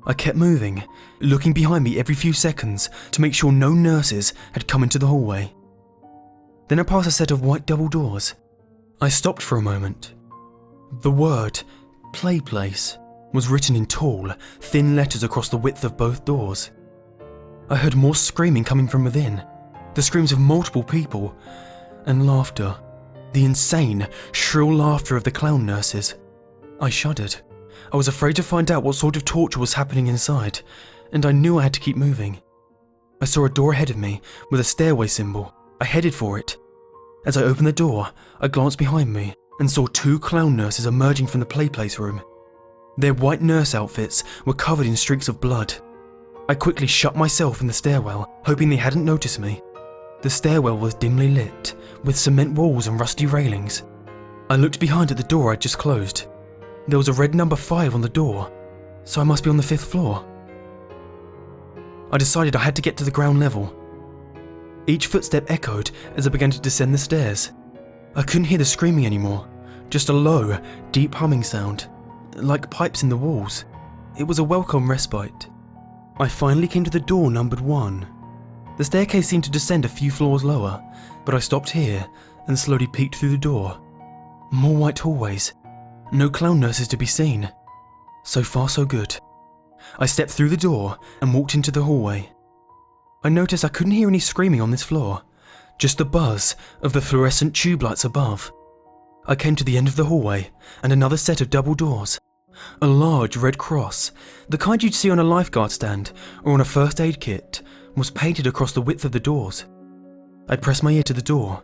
I kept moving, looking behind me every few seconds to make sure no nurses had come into the hallway. Then I passed a set of white double doors. I stopped for a moment. The word "Play Place" was written in tall, thin letters across the width of both doors. I heard more screaming coming from within, the screams of multiple people, and laughter, the insane, shrill laughter of the clown nurses. I shuddered. I was afraid to find out what sort of torture was happening inside, and I knew I had to keep moving. I saw a door ahead of me with a stairway symbol. I headed for it. As I opened the door, I glanced behind me and saw 2 clown nurses emerging from the playplace room. Their white nurse outfits were covered in streaks of blood. I quickly shut myself in the stairwell, hoping they hadn't noticed me. The stairwell was dimly lit, with cement walls and rusty railings. I looked behind at the door I'd just closed. There was a red number 5 on the door, so I must be on the 5th floor. I decided I had to get to the ground level. Each footstep echoed as I began to descend the stairs. I couldn't hear the screaming anymore, just a low, deep humming sound, like pipes in the walls. It was a welcome respite. I finally came to the door numbered 1. The staircase seemed to descend a few floors lower, but I stopped here and slowly peeked through the door. More white hallways. No clown nurses to be seen. So far so good. I stepped through the door and walked into the hallway. I noticed I couldn't hear any screaming on this floor, just the buzz of the fluorescent tube lights above. I came to the end of the hallway and another set of double doors. A large red cross, the kind you'd see on a lifeguard stand or on a first aid kit, was painted across the width of the doors. I pressed my ear to the door.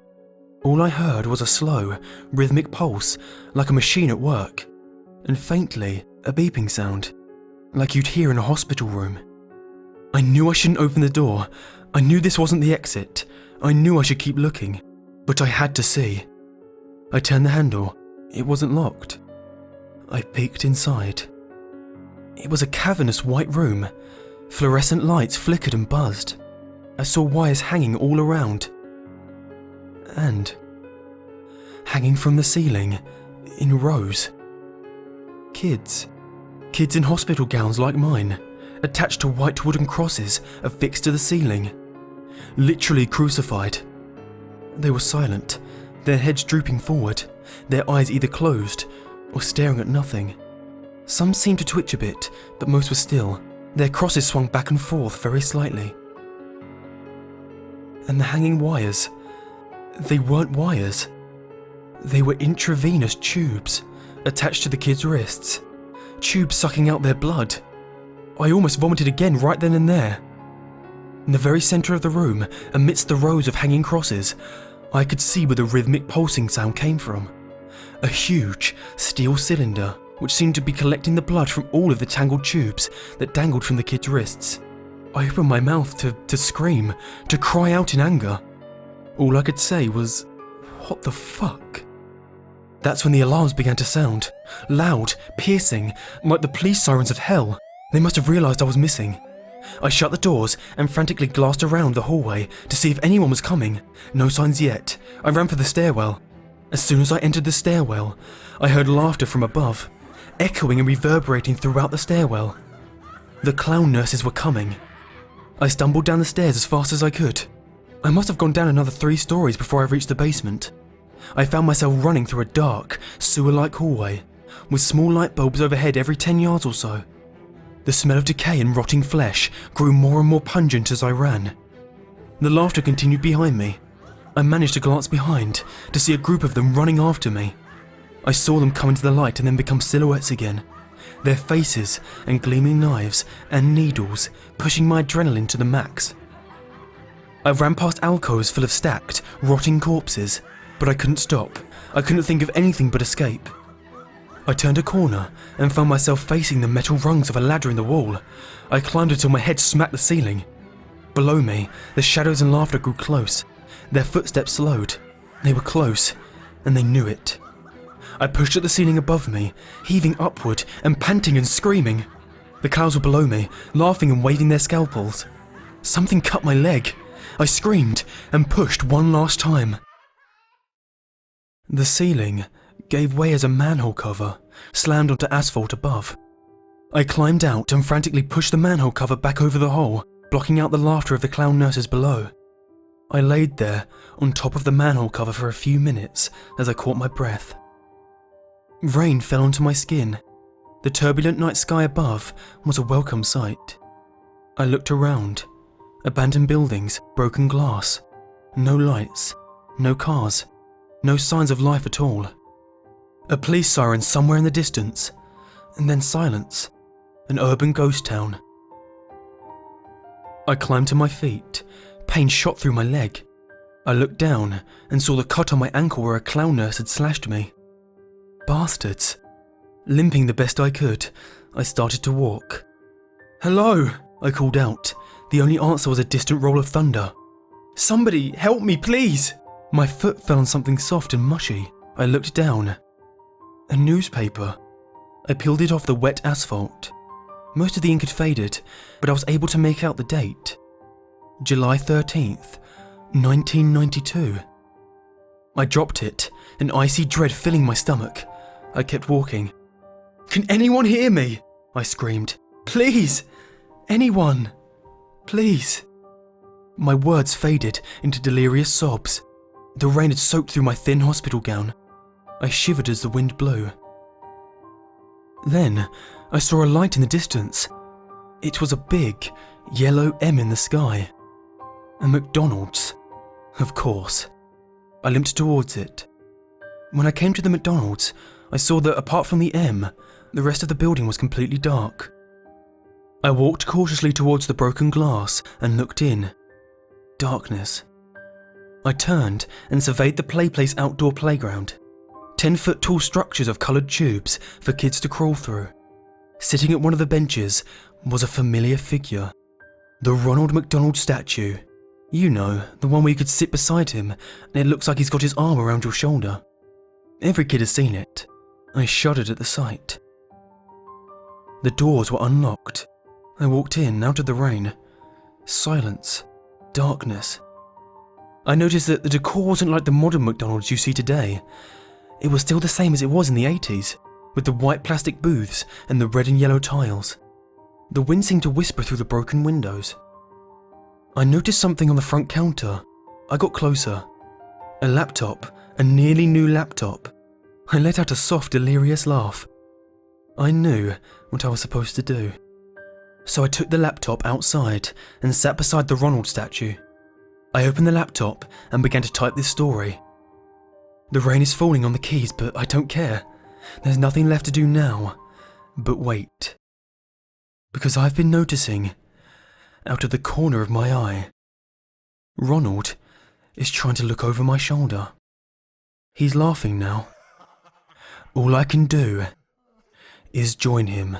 All I heard was a slow, rhythmic pulse, like a machine at work, and faintly, a beeping sound, like you'd hear in a hospital room. I knew I shouldn't open the door. I knew this wasn't the exit. I knew I should keep looking, but I had to see. I turned the handle. It wasn't locked. I peeked inside. It was a cavernous white room. Fluorescent lights flickered and buzzed. I saw wires hanging all around. And hanging from the ceiling, in rows. Kids in hospital gowns like mine, attached to white wooden crosses affixed to the ceiling. Literally crucified. They were silent, their heads drooping forward, their eyes either closed or staring at nothing. Some seemed to twitch a bit, but most were still. Their crosses swung back and forth very slightly. And the hanging wires, they weren't wires. They were intravenous tubes attached to the kids' wrists. Tubes sucking out their blood. I almost vomited again right then and there. In the very centre of the room, amidst the rows of hanging crosses, I could see where the rhythmic pulsing sound came from. A huge steel cylinder which seemed to be collecting the blood from all of the tangled tubes that dangled from the kids' wrists. I opened my mouth to scream, to cry out in anger. All I could say was, "What the fuck?" That's when the alarms began to sound, loud, piercing, like the police sirens of hell. They must have realised I was missing. I shut the doors and frantically glanced around the hallway to see if anyone was coming. No signs yet. I ran for the stairwell. As soon as I entered the stairwell, I heard laughter from above, echoing and reverberating throughout the stairwell. The clown nurses were coming. I stumbled down the stairs as fast as I could. I must have gone down another 3 stories before I reached the basement. I found myself running through a dark, sewer-like hallway, with small light bulbs overhead every 10 yards or so. The smell of decay and rotting flesh grew more and more pungent as I ran. The laughter continued behind me. I managed to glance behind to see a group of them running after me. I saw them come into the light and then become silhouettes again, their faces and gleaming knives and needles pushing my adrenaline to the max. I ran past alcoves full of stacked, rotting corpses, but I couldn't stop. I couldn't think of anything but escape. I turned a corner and found myself facing the metal rungs of a ladder in the wall. I climbed until my head smacked the ceiling. Below me, the shadows and laughter grew close. Their footsteps slowed. They were close, and they knew it. I pushed at the ceiling above me, heaving upward and panting and screaming. The clouds were below me, laughing and waving their scalpels. Something cut my leg. I screamed and pushed one last time. The ceiling gave way as a manhole cover slammed onto asphalt above. I climbed out and frantically pushed the manhole cover back over the hole, blocking out the laughter of the clown nurses below. I laid there on top of the manhole cover for a few minutes as I caught my breath. Rain fell onto my skin. The turbulent night sky above was a welcome sight. I looked around. Abandoned buildings, broken glass. No lights, no cars, no signs of life at all. A police siren somewhere in the distance, and then silence. An urban ghost town. I climbed to my feet. Pain shot through my leg. I looked down and saw the cut on my ankle where a clown nurse had slashed me. Bastards. Limping the best I could, I started to walk. "Hello," I called out. The only answer was a distant roll of thunder. "Somebody, help me, please!" My foot fell on something soft and mushy. I looked down. A newspaper. I peeled it off the wet asphalt. Most of the ink had faded, but I was able to make out the date. July 13th, 1992. I dropped it, an icy dread filling my stomach. I kept walking. "Can anyone hear me?" I screamed. "Please! Anyone! Please!" My words faded into delirious sobs. The rain had soaked through my thin hospital gown. I shivered as the wind blew. Then, I saw a light in the distance. It was a big, yellow M in the sky. A McDonald's. Of course. I limped towards it. When I came to the McDonald's, I saw that apart from the M, the rest of the building was completely dark. I walked cautiously towards the broken glass and looked in. Darkness. I turned and surveyed the PlayPlace outdoor playground. 10-foot tall structures of coloured tubes for kids to crawl through. Sitting at one of the benches was a familiar figure. The Ronald McDonald statue. You know, the one where you could sit beside him and it looks like he's got his arm around your shoulder. Every kid has seen it. I shuddered at the sight. The doors were unlocked. I walked in, out of the rain. Silence. Darkness. I noticed that the decor wasn't like the modern McDonald's you see today. It was still the same as it was in the 80s, with the white plastic booths and the red and yellow tiles. The wind seemed to whisper through the broken windows. I noticed something on the front counter. I got closer. A laptop, a nearly new laptop. I let out a soft, delirious laugh. I knew what I was supposed to do. So I took the laptop outside and sat beside the Ronald statue. I opened the laptop and began to type this story. The rain is falling on the keys, but I don't care. There's nothing left to do now but wait. Because I've been noticing, out of the corner of my eye, Ronald is trying to look over my shoulder. He's laughing now. All I can do is join him.